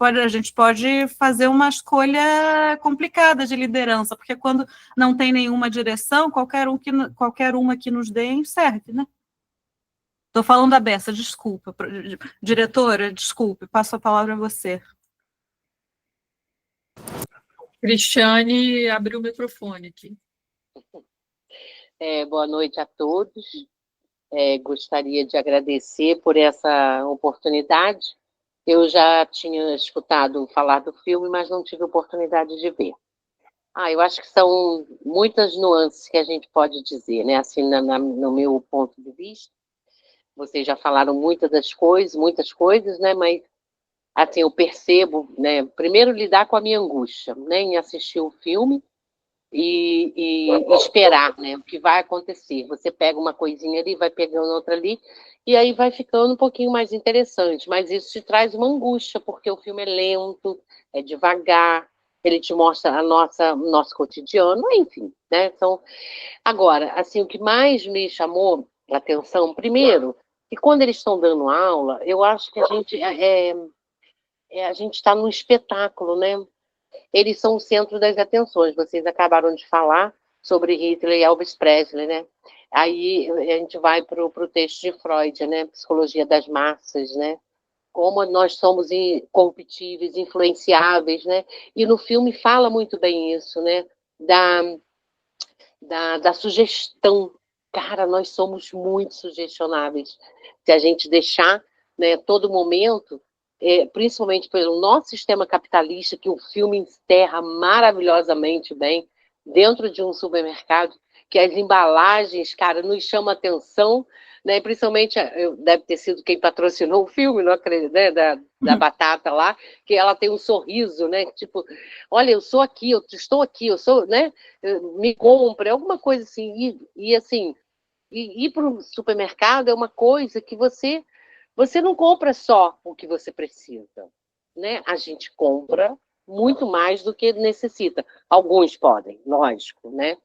a gente pode fazer uma escolha complicada de liderança, porque quando não tem nenhuma direção, qualquer uma que nos dê serve, né? Estou falando da Bessa, desculpa. Diretora, desculpe, passo a palavra a você. Cristiane abriu o microfone aqui. Boa noite a todos. Gostaria de agradecer por essa oportunidade. Eu já tinha escutado falar do filme, mas não tive oportunidade de ver. Eu acho que são muitas nuances que a gente pode dizer, né? Assim, no meu ponto de vista. Vocês já falaram muitas coisas, né? Mas, assim, eu percebo, né? Primeiro, lidar com a minha angústia, né? Em assistir o filme e esperar, né? O que vai acontecer. Você pega uma coisinha ali, vai pegando outra ali, e aí vai ficando um pouquinho mais interessante. Mas isso te traz uma angústia, porque o filme é lento, é devagar, ele te mostra o nosso cotidiano, enfim, né? Então, agora, assim, o que mais me chamou a atenção, primeiro, que quando eles estão dando aula, eu acho que a gente está num espetáculo, né? Eles são o centro das atenções. Vocês acabaram de falar sobre Hitler e Elvis Presley, né? Aí a gente vai para o texto de Freud, né? Psicologia das massas, né? Como nós somos corruptíveis, influenciáveis, né? E no filme fala muito bem isso, né? Da sugestão. Cara, nós somos muito sugestionáveis. Se a gente deixar, né, todo momento, principalmente pelo nosso sistema capitalista, que o filme encerra maravilhosamente bem, dentro de um supermercado, que as embalagens, cara, nos chamam a atenção, né, principalmente, deve ter sido quem patrocinou o filme, não acredito, né, da batata lá, que ela tem um sorriso, né, tipo, olha, eu sou aqui, eu estou aqui, eu sou, né, me compre, alguma coisa assim, e assim, ir para o supermercado é uma coisa que você não compra só o que você precisa, né? A gente compra muito mais do que necessita. Alguns podem, lógico, né?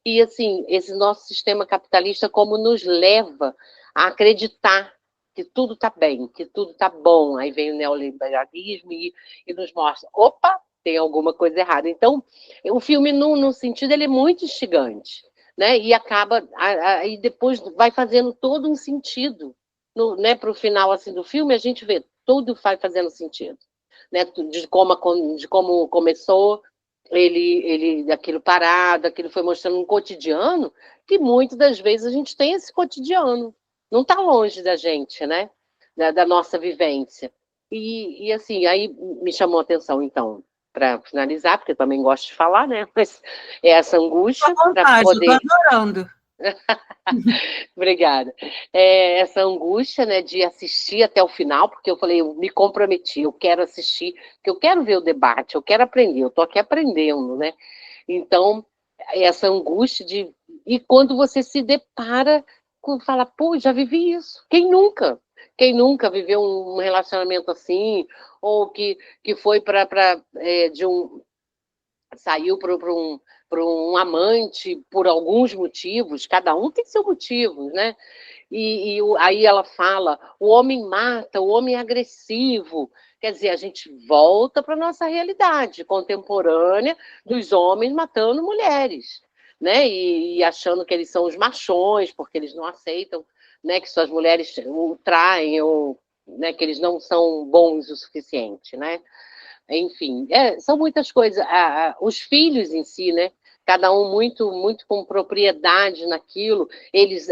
E, assim, esse nosso sistema capitalista como nos leva a acreditar que tudo está bem, que tudo está bom. Aí vem o neoliberalismo e nos mostra, opa, tem alguma coisa errada. Então, o filme, no sentido, ele é muito instigante, né? E acaba, aí depois vai fazendo todo um sentido, né, para o final assim, do filme, a gente vê, tudo vai fazendo sentido, né? De como começou, aquilo parado, aquilo foi mostrando um cotidiano, que muitas das vezes a gente tem esse cotidiano, não está longe da gente, né? Da nossa vivência. E assim, aí me chamou a atenção, então, para finalizar, porque eu também gosto de falar, né? Mas é essa angústia para poder... Estou adorando. Obrigada. Essa angústia, né, de assistir até o final, porque eu falei, eu me comprometi, eu quero assistir, porque eu quero ver o debate, eu quero aprender, eu estou aqui aprendendo, né? Então, essa angústia de... E quando você se depara com... Fala, pô, já vivi isso. Quem nunca? Quem nunca viveu um relacionamento assim, ou que foi saiu para um amante por alguns motivos, cada um tem seu motivo, né? Aí ela fala, o homem mata, o homem é agressivo. Quer dizer, a gente volta para a nossa realidade contemporânea dos homens matando mulheres, né? E achando que eles são os machões, porque eles não aceitam, né, que suas mulheres o traem, ou, né, que eles não são bons o suficiente, né? Enfim, são muitas coisas. Os filhos em si, né? Cada um muito, muito com propriedade naquilo, eles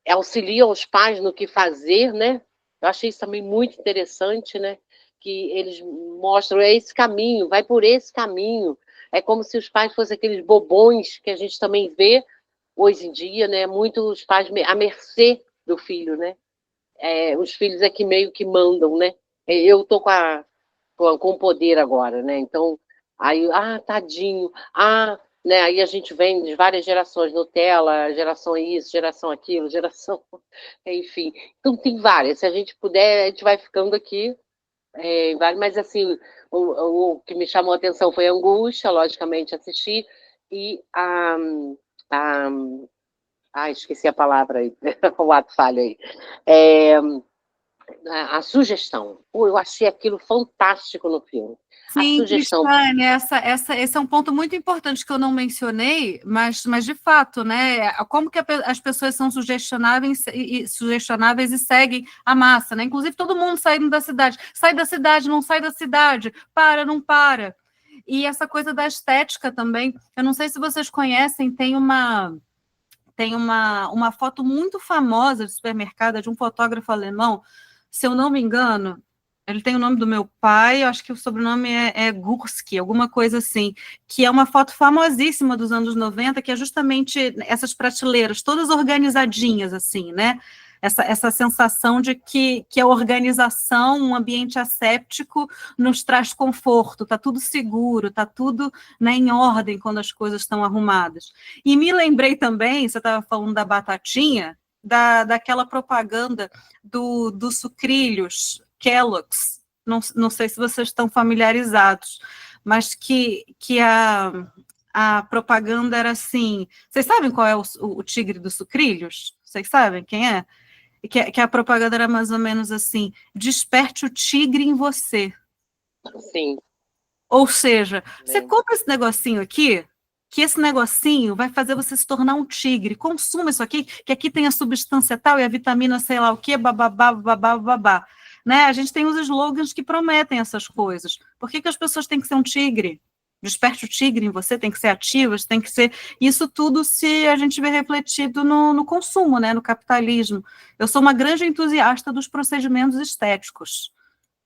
auxiliam os pais no que fazer, né? Eu achei isso também muito interessante, né? Que eles mostram esse caminho, vai por esse caminho. É como se os pais fossem aqueles bobões que a gente também vê hoje em dia, né? Muitos pais à mercê do filho, né? Os filhos é que meio que mandam, né? Eu tô com o poder agora, né? Então, aí, tadinho, né? Aí a gente vem de várias gerações, Nutella, geração isso, geração aquilo, geração... Enfim, então tem várias. Se a gente puder, a gente vai ficando aqui, Mas assim, o que me chamou a atenção foi a Angústia, logicamente assisti, e esqueci a palavra aí, o ato falho aí. A sugestão. Pô, eu achei aquilo fantástico no filme. A Sim, sugestão. Cristiane, esse é um ponto muito importante que eu não mencionei, mas de fato, né? Como que as pessoas são sugestionáveis e seguem a massa, né? Inclusive todo mundo saindo da cidade. Sai da cidade, não sai da cidade, para, não para. E essa coisa da estética também, eu não sei se vocês conhecem, tem uma foto muito famosa de supermercado de um fotógrafo alemão, se eu não me engano, ele tem o nome do meu pai, eu acho que o sobrenome é Gursky, alguma coisa assim, que é uma foto famosíssima dos anos 90, que é justamente essas prateleiras, todas organizadinhas, assim, né? Essa sensação de que a organização, um ambiente asséptico, nos traz conforto, está tudo seguro, está tudo, né, em ordem quando as coisas estão arrumadas. E me lembrei também, você estava falando da batatinha, daquela propaganda do sucrilhos, Kellogg's, não sei se vocês estão familiarizados, mas que a propaganda era assim, vocês sabem qual é o tigre dos sucrilhos? Vocês sabem quem é? Que a propaganda era mais ou menos assim, desperte o tigre em você. Sim. Ou seja, você compra esse negocinho aqui, que esse negocinho vai fazer você se tornar um tigre. Consuma isso aqui, que aqui tem a substância tal e a vitamina sei lá o quê, bababá, babá, babá. Né? A gente tem os slogans que prometem essas coisas. Por que as pessoas têm que ser um tigre? Desperte o tigre em você, tem que ser ativas, tem que ser... Isso tudo se a gente vê refletido no consumo, né? No capitalismo. Eu sou uma grande entusiasta dos procedimentos estéticos.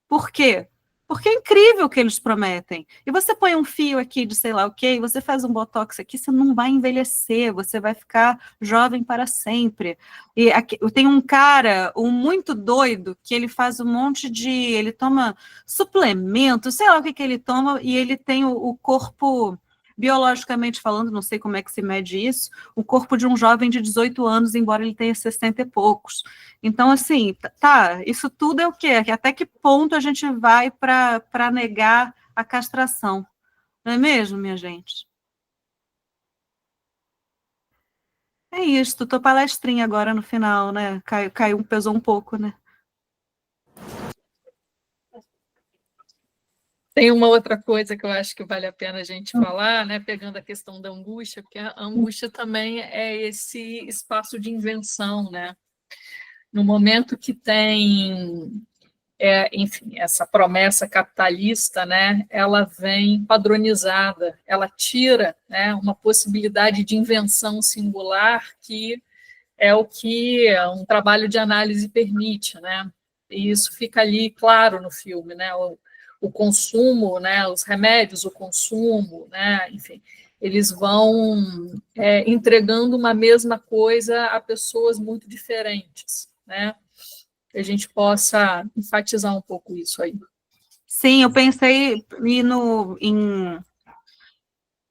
Por quê? Porque é incrível o que eles prometem. E você põe um fio aqui de sei lá o quê, você faz um botox aqui, você não vai envelhecer, você vai ficar jovem para sempre. E aqui, eu tenho um cara, muito doido, que ele faz um monte de... Ele toma suplemento, sei lá o que ele toma, e ele tem o corpo... Biologicamente falando, não sei como é que se mede isso, o corpo de um jovem de 18 anos, embora ele tenha 60 e poucos. Então, assim, isso tudo é o quê? Até que ponto a gente vai para negar a castração? Não é mesmo, minha gente? É isso, tô palestrinha agora no final, né? Caiu, pesou um pouco, né? Tem uma outra coisa que eu acho que vale a pena a gente falar, né, pegando a questão da angústia, porque a angústia também é esse espaço de invenção, né? No momento que tem, enfim, essa promessa capitalista, né, ela vem padronizada, ela tira, né, uma possibilidade de invenção singular que é o que um trabalho de análise permite, né? E isso fica ali claro no filme, né? O consumo, né? Os remédios, o consumo, né? Enfim, eles vão entregando uma mesma coisa a pessoas muito diferentes, né? Que a gente possa enfatizar um pouco isso aí. Sim, eu pensei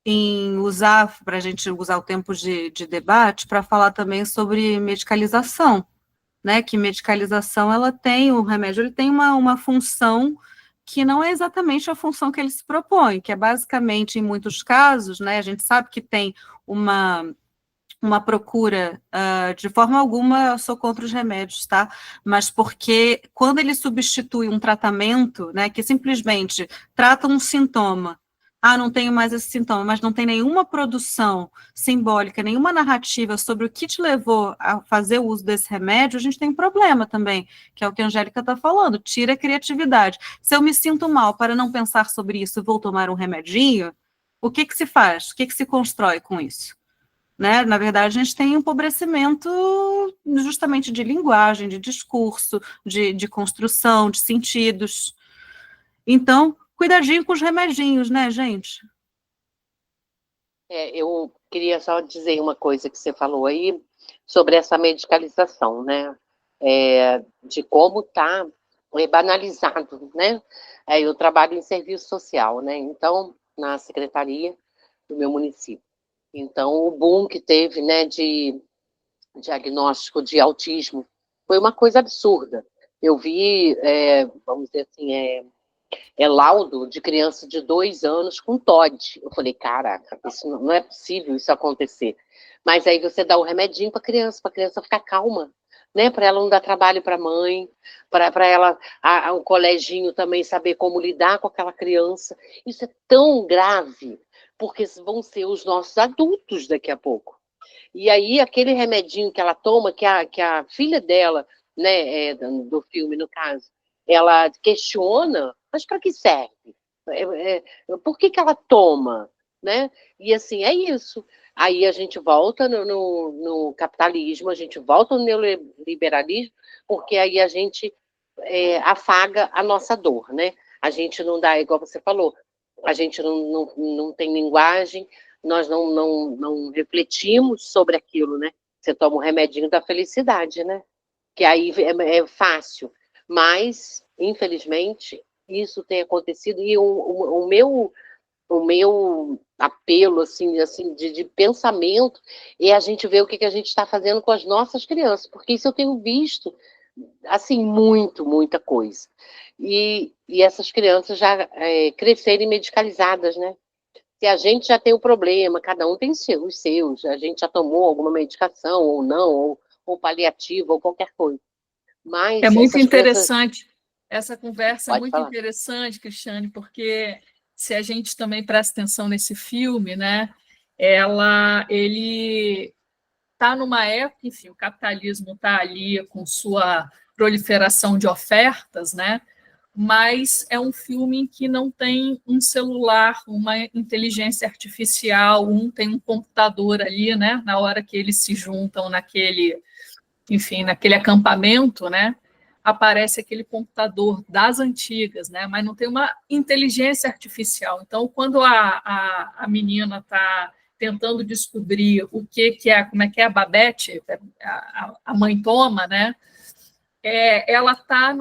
em usar, para a gente usar o tempo de debate, para falar também sobre medicalização, né? Que medicalização, o remédio ele tem uma função que não é exatamente a função que ele se propõe, que é basicamente, em muitos casos, né? A gente sabe que tem uma procura, de forma alguma eu sou contra os remédios, tá? Mas porque quando ele substitui um tratamento, né, que simplesmente trata um sintoma, não tenho mais esse sintoma, mas não tem nenhuma produção simbólica, nenhuma narrativa sobre o que te levou a fazer o uso desse remédio, a gente tem um problema também, que é o que a Angélica está falando, tira a criatividade. Se eu me sinto mal para não pensar sobre isso e vou tomar um remedinho, o que se faz? O que se constrói com isso? Né? Na verdade, a gente tem um empobrecimento justamente de linguagem, de discurso, de construção, de sentidos. Então, cuidadinho com os remedinhos, né, gente? Eu queria só dizer uma coisa que você falou aí sobre essa medicalização, né? De como está banalizado, né? Eu trabalho em serviço social, né? Então, na secretaria do meu município. Então, o boom que teve, né, de diagnóstico de autismo foi uma coisa absurda, Eu vi, vamos dizer assim, laudo de criança de 2 anos com TOD. Eu falei, caraca, isso não é possível isso acontecer. Mas aí você dá o remedinho para a criança ficar calma, né? Para ela não dar trabalho para a mãe, para ela, o coleginho também saber como lidar com aquela criança. Isso é tão grave, porque vão ser os nossos adultos daqui a pouco. E aí, aquele remedinho que ela toma, que a filha dela, né, do filme, no caso, ela questiona, mas para que serve? Por que ela toma? Né? E assim, é isso. Aí a gente volta no capitalismo, a gente volta no neoliberalismo, porque aí a gente afaga a nossa dor, né? A gente não dá, igual você falou, a gente não tem linguagem, nós não refletimos sobre aquilo, né? Você toma um remedinho da felicidade, né? Que aí é fácil. Mas, infelizmente, isso tem acontecido. E o meu apelo assim de pensamento é a gente ver o que a gente está fazendo com as nossas crianças, porque isso eu tenho visto assim muita coisa. E essas crianças já crescerem medicalizadas, né? Se a gente já tem o problema, cada um tem os seus, a gente já tomou alguma medicação ou não, ou paliativa, ou qualquer coisa. Mas É muito essas crianças... interessante, essa conversa é Pode muito falar. interessante, Cristiane, porque se a gente também presta atenção nesse filme, né, ele está numa época, enfim, o capitalismo está ali com sua proliferação de ofertas, né, mas é um filme em que não tem um celular, uma inteligência artificial, tem um computador ali, né, na hora que eles se juntam naquele acampamento, né, aparece aquele computador das antigas, né, mas não tem uma inteligência artificial. Então, quando a menina está tentando descobrir o que é, como é que é a Babette, a mãe toma, né, ela está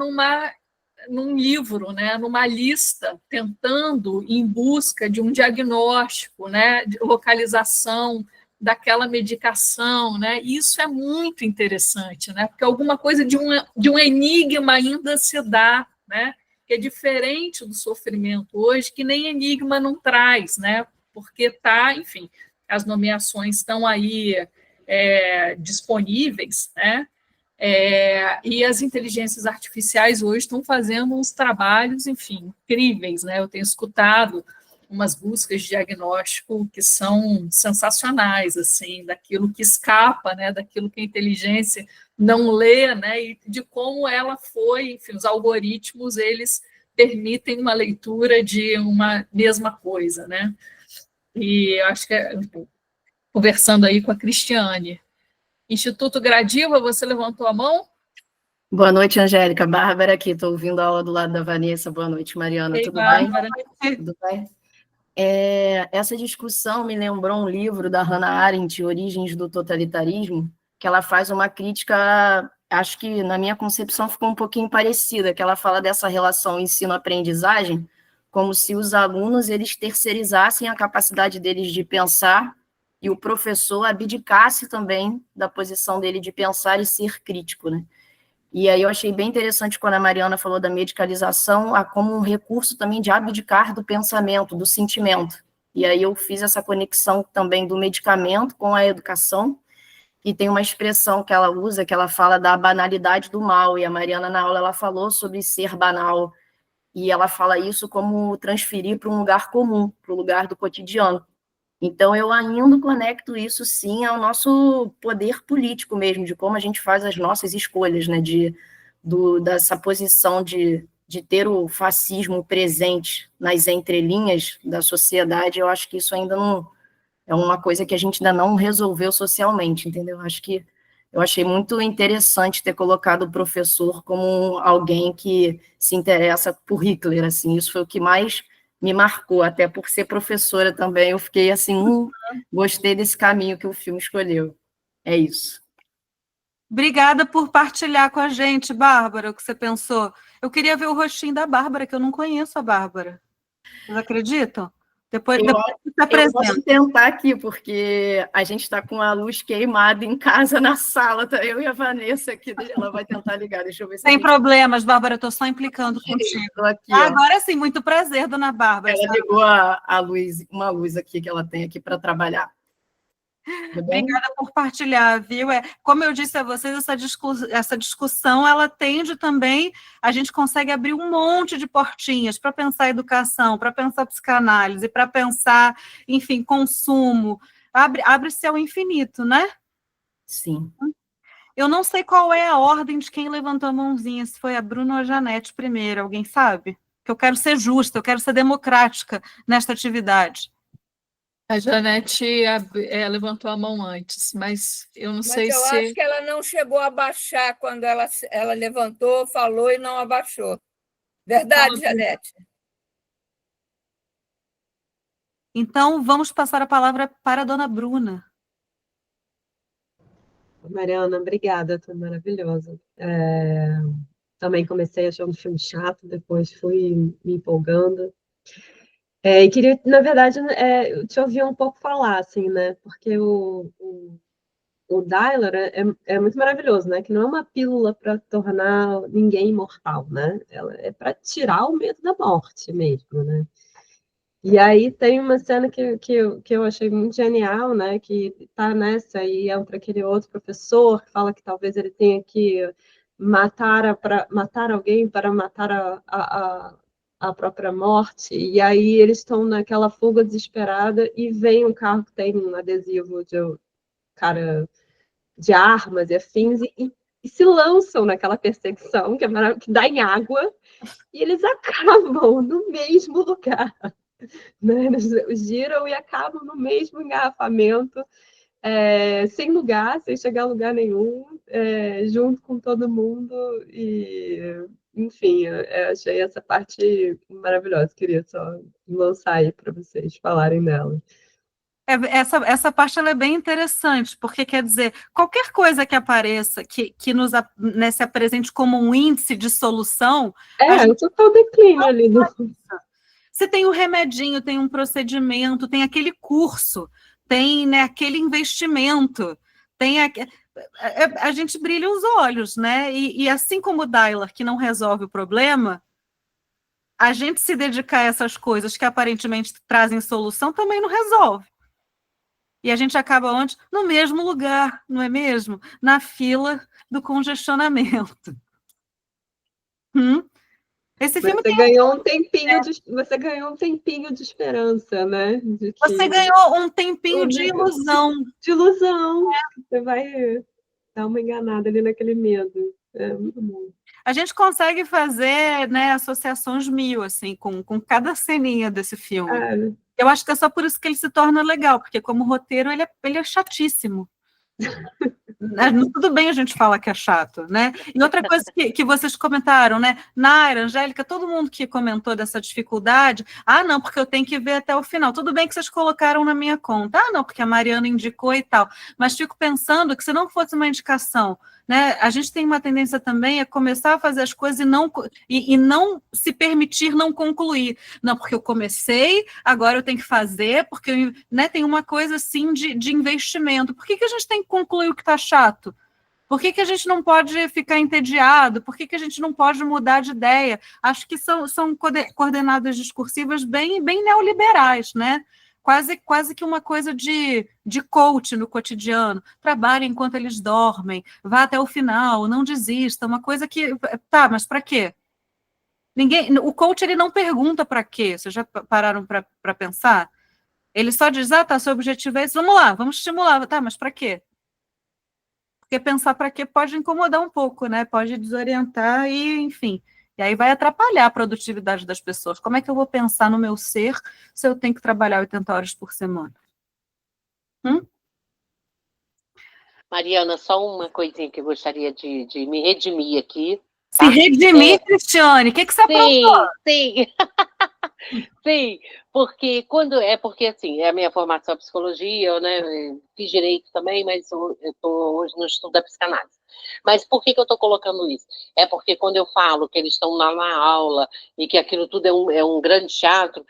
num livro, né, numa lista, tentando em busca de um diagnóstico, né, de localização daquela medicação, né? Isso é muito interessante, né? Porque alguma coisa de um enigma ainda se dá, né? Que é diferente do sofrimento hoje, que nem enigma não traz, né? Porque enfim, as nomeações estão aí disponíveis, né? E as inteligências artificiais hoje estão fazendo uns trabalhos, enfim, incríveis, né? Eu tenho escutado umas buscas de diagnóstico que são sensacionais, assim, daquilo que escapa, né? Daquilo que a inteligência não lê, né? E de como ela foi, enfim, os algoritmos, eles permitem uma leitura de uma mesma coisa, né? E eu acho que conversando aí com a Cristiane. Instituto Gradiva, você levantou a mão? Boa noite, Angélica. Bárbara aqui, estou ouvindo a aula do lado da Vanessa. Boa noite, Mariana. Ei, tudo Bárbara. bem? Tudo bem? Essa discussão me lembrou um livro da Hannah Arendt, Origens do Totalitarismo, que ela faz uma crítica, acho que na minha concepção ficou um pouquinho parecida, que ela fala dessa relação ensino-aprendizagem, como se os alunos eles terceirizassem a capacidade deles de pensar e o professor abdicasse também da posição dele de pensar e ser crítico, né? E aí eu achei bem interessante quando a Mariana falou da medicalização como um recurso também de abdicar do pensamento, do sentimento. E aí eu fiz essa conexão também do medicamento com a educação, e tem uma expressão que ela usa, que ela fala da banalidade do mal, e a Mariana na aula ela falou sobre ser banal, e ela fala isso como transferir para um lugar comum, para o lugar do cotidiano. Então, eu ainda conecto isso, sim, ao nosso poder político mesmo, de como a gente faz as nossas escolhas, né, dessa posição de ter o fascismo presente nas entrelinhas da sociedade. Eu acho que isso ainda não é uma coisa que a gente ainda não resolveu socialmente, entendeu? Eu achei muito interessante ter colocado o professor como alguém que se interessa por Hitler, assim, isso foi o que mais me marcou, até por ser professora também, eu fiquei assim, gostei desse caminho que o filme escolheu. É isso. Obrigada por partilhar com a gente, Bárbara, o que você pensou. Eu queria ver o rostinho da Bárbara, que eu não conheço a Bárbara. Vocês acreditam? Depois Eu se apresenta. posso tentar aqui, porque a gente está com a luz queimada em casa, na sala, tá eu e a Vanessa aqui, ela vai tentar ligar, deixa eu ver se Sem problemas, Bárbara, eu estou só implicando contigo. Estou aqui, ó. Agora sim, muito prazer, dona Bárbara. Ela ligou a luz, uma luz aqui que ela tem aqui para trabalhar. Obrigada por partilhar, viu? Como eu disse a vocês, essa discussão, ela tende também, a gente consegue abrir um monte de portinhas para pensar educação, para pensar psicanálise, para pensar, enfim, consumo. Abre-se ao infinito, né? Sim. Eu não sei qual é a ordem de quem levantou a mãozinha, se foi a Bruna ou a Janete primeiro, alguém sabe? Que eu quero ser justa, eu quero ser democrática nesta atividade. A Janete levantou a mão antes, mas eu não sei Mas eu acho que ela não chegou a baixar quando ela levantou, falou e não abaixou. Verdade, Janete? Então, vamos passar a palavra para a dona Bruna. Mariana, obrigada, foi maravilhosa. Também comecei achando o filme chato, depois fui me empolgando. E queria, na verdade, te ouvir um pouco falar, assim, né? Porque o Dylar é muito maravilhoso, né? Que não é uma pílula para tornar ninguém imortal, né? Ela é para tirar o medo da morte mesmo, né? E aí tem uma cena que eu achei muito genial, né? Que tá nessa e entra aquele outro professor que fala que talvez ele tenha que matar alguém para matar a própria morte. E aí eles estão naquela fuga desesperada e vem um carro que tem um adesivo de cara de armas e afins e se lançam naquela perseguição que dá em água e eles acabam no mesmo lugar. Né? Eles giram e acabam no mesmo engarrafamento, sem lugar, sem chegar a lugar nenhum, junto com todo mundo. E, enfim, eu achei essa parte maravilhosa. Queria só lançar aí para vocês falarem dela. Essa parte ela é bem interessante, porque quer dizer, qualquer coisa que apareça, que se apresente como um índice de solução. O total declínio ali do. Você tem um remedinho, tem um procedimento, tem aquele curso, tem, né, aquele investimento, a gente brilha os olhos, né? E assim como o Dylar, que não resolve o problema, a gente se dedicar a essas coisas que aparentemente trazem solução também não resolve. E a gente acaba onde? No mesmo lugar, não é mesmo? Na fila do congestionamento. Esse filme Você ganhou um tempinho de esperança, né? Você ganhou um tempinho de ilusão. De ilusão. Você vai dar uma enganada ali naquele medo. É muito bom. A gente consegue fazer, né, associações mil, assim, com cada ceninha desse filme. Eu acho que é só por isso que ele se torna legal, porque como roteiro ele é chatíssimo. Tudo bem a gente falar que é chato, né? E outra coisa que vocês comentaram, né? Naira, Angélica, todo mundo que comentou dessa dificuldade, não, porque eu tenho que ver até o final. Tudo bem que vocês colocaram na minha conta. Não, porque a Mariana indicou e tal. Mas fico pensando que se não fosse uma indicação, né? A gente tem uma tendência também a começar a fazer as coisas e não se permitir não concluir. Não, porque eu comecei, agora eu tenho que fazer, porque, né, tem uma coisa assim de investimento. Por que a gente tem que concluir o que está chato? Por que a gente não pode ficar entediado? Por que a gente não pode mudar de ideia? Acho que são coordenadas discursivas bem neoliberais, né? Quase que uma coisa de coach no cotidiano. Trabalhe enquanto eles dormem, vá até o final, não desista. Uma coisa que... Tá, mas para quê? O coach ele não pergunta para quê. Vocês já pararam para pensar? Ele só diz, tá, seu objetivo é esse, vamos lá, vamos estimular. Tá, mas para quê? Porque pensar para quê pode incomodar um pouco, né? Pode desorientar e, enfim... E aí vai atrapalhar a produtividade das pessoas. Como é que eu vou pensar no meu ser se eu tenho que trabalhar 80 horas por semana? Mariana, só uma coisinha que eu gostaria de me redimir aqui. Tá? Se redimir, Cristiane? O que você aprontou? Sim. Sim, porque assim, é a minha formação é psicologia, eu, né, fiz direito também, mas eu estou hoje no estudo da psicanálise. Mas por que eu estou colocando isso? É porque quando eu falo que eles estão lá na aula e que aquilo tudo é um grande teatro,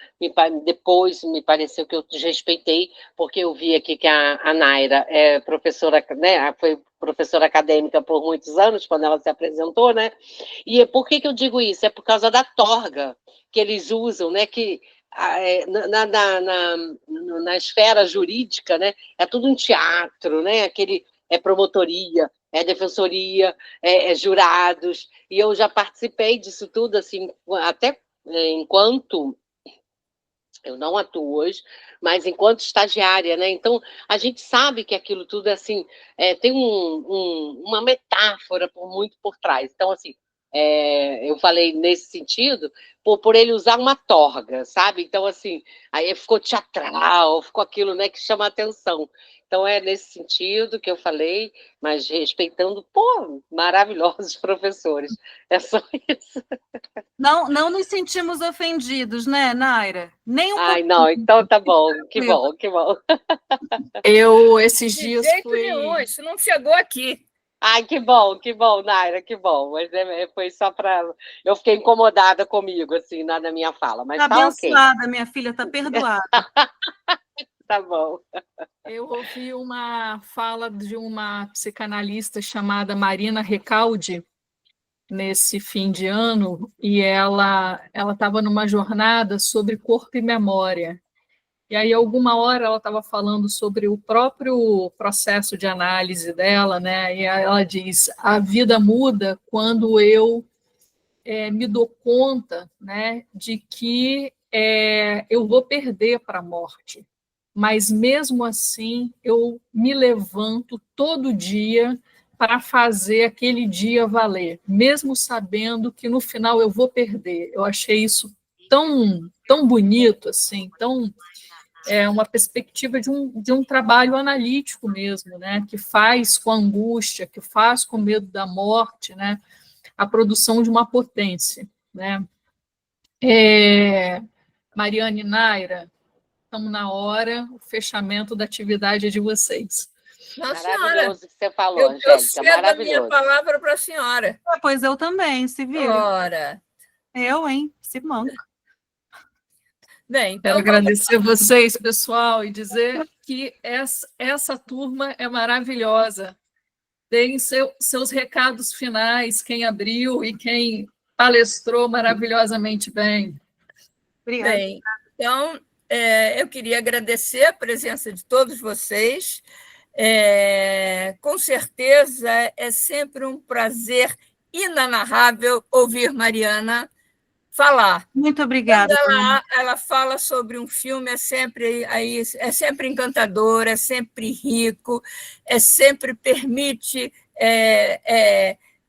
depois me pareceu que eu desrespeitei, porque eu vi aqui que a Naira é professora, né, foi professora acadêmica por muitos anos, quando ela se apresentou, né? E por que eu digo isso? É por causa da toga que eles usam, né? Que na esfera jurídica, né? É tudo um teatro, né? É promotoria, é defensoria, é jurados. E eu já participei disso tudo, assim, até enquanto eu não atuo hoje, mas enquanto estagiária, né? Então, a gente sabe que aquilo tudo, assim, tem uma metáfora muito por trás. Então, assim, eu falei nesse sentido, por ele usar uma torga, sabe? Então, assim, aí ficou teatral, ficou aquilo, né, que chama a atenção. Então, é nesse sentido que eu falei, mas respeitando, pô, maravilhosos professores. É só isso. Não nos sentimos ofendidos, né, Naira? Nem um Ai, não, então tá bom, que bom, que bom. Eu, esses De dias, jeito fui... nenhum, isso não chegou aqui. Ai, que bom, Naira, que bom. Mas foi só para. Eu fiquei incomodada comigo, assim, na minha fala, mas Tá tá ok. abençoada, minha filha, tá perdoada. Tá bom. Eu ouvi uma fala de uma psicanalista chamada Marina Recalde nesse fim de ano, e ela estava numa jornada sobre corpo e memória. E aí, alguma hora, ela estava falando sobre o próprio processo de análise dela, né? E ela diz: a vida muda quando eu me dou conta, né, de que eu vou perder para a morte. Mas mesmo assim, eu me levanto todo dia para fazer aquele dia valer, mesmo sabendo que no final eu vou perder. Eu achei isso tão bonito, assim, uma perspectiva de um trabalho analítico mesmo, né, que faz com a angústia, que faz com o medo da morte, né, a produção de uma potência, né. Mariana e Naira, estamos na hora, o fechamento da atividade é de vocês. Nossa Senhora, Maravilhoso o que você falou, eu Angélica, cedo a minha maravilhoso. palavra para a senhora. Pois eu também, se vira. Ora, Eu, hein? Se manca. bem, Quero então vamos. agradecer vocês, pessoal, e dizer que essa turma é maravilhosa. Deem seus recados finais, quem abriu e quem palestrou maravilhosamente bem. Obrigada. Bem, então, eu queria agradecer a presença de todos vocês. Com certeza, é sempre um prazer inenarrável ouvir Mariana falar. Muito obrigada. Quando ela fala sobre um filme, é sempre encantador, é sempre rico, sempre permite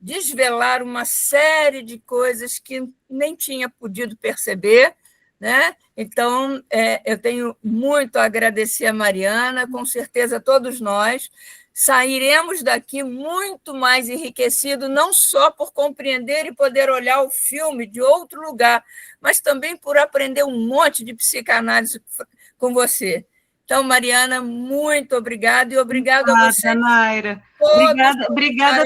desvelar uma série de coisas que nem tinha podido perceber, né? Então, eu tenho muito a agradecer a Mariana, com certeza todos nós sairemos daqui muito mais enriquecidos, não só por compreender e poder olhar o filme de outro lugar, mas também por aprender um monte de psicanálise com você. Então, Mariana, muito obrigada e obrigado a você. Naira. Obrigada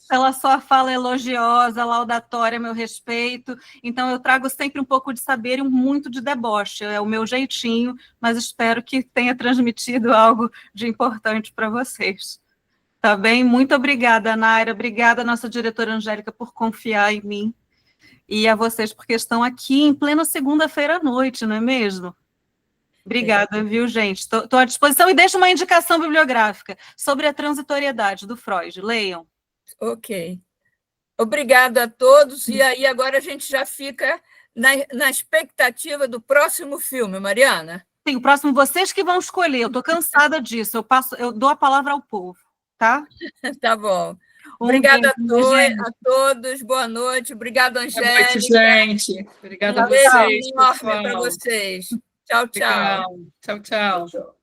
pela sua fala elogiosa, laudatória, meu respeito. Então, eu trago sempre um pouco de saber e muito de deboche. É o meu jeitinho, mas espero que tenha transmitido algo de importante para vocês. Tá bem? Muito obrigada, Naira. Obrigada, nossa diretora Angélica, por confiar em mim. E a vocês, porque estão aqui em plena segunda-feira à noite, não é mesmo? Obrigada, viu, gente? Estou à disposição e deixo uma indicação bibliográfica sobre a transitoriedade do Freud. Leiam. Ok. Obrigada a todos. E aí agora a gente já fica na expectativa do próximo filme, Mariana. Sim, o próximo vocês que vão escolher. Eu estou cansada disso. Eu dou a palavra ao povo, tá? Tá bom. Obrigada a todos. Boa noite. Obrigada, Angélica. Boa noite, gente. Obrigada a vocês. Um beijo enorme para vocês. Tchau, tchau. Tchau, tchau.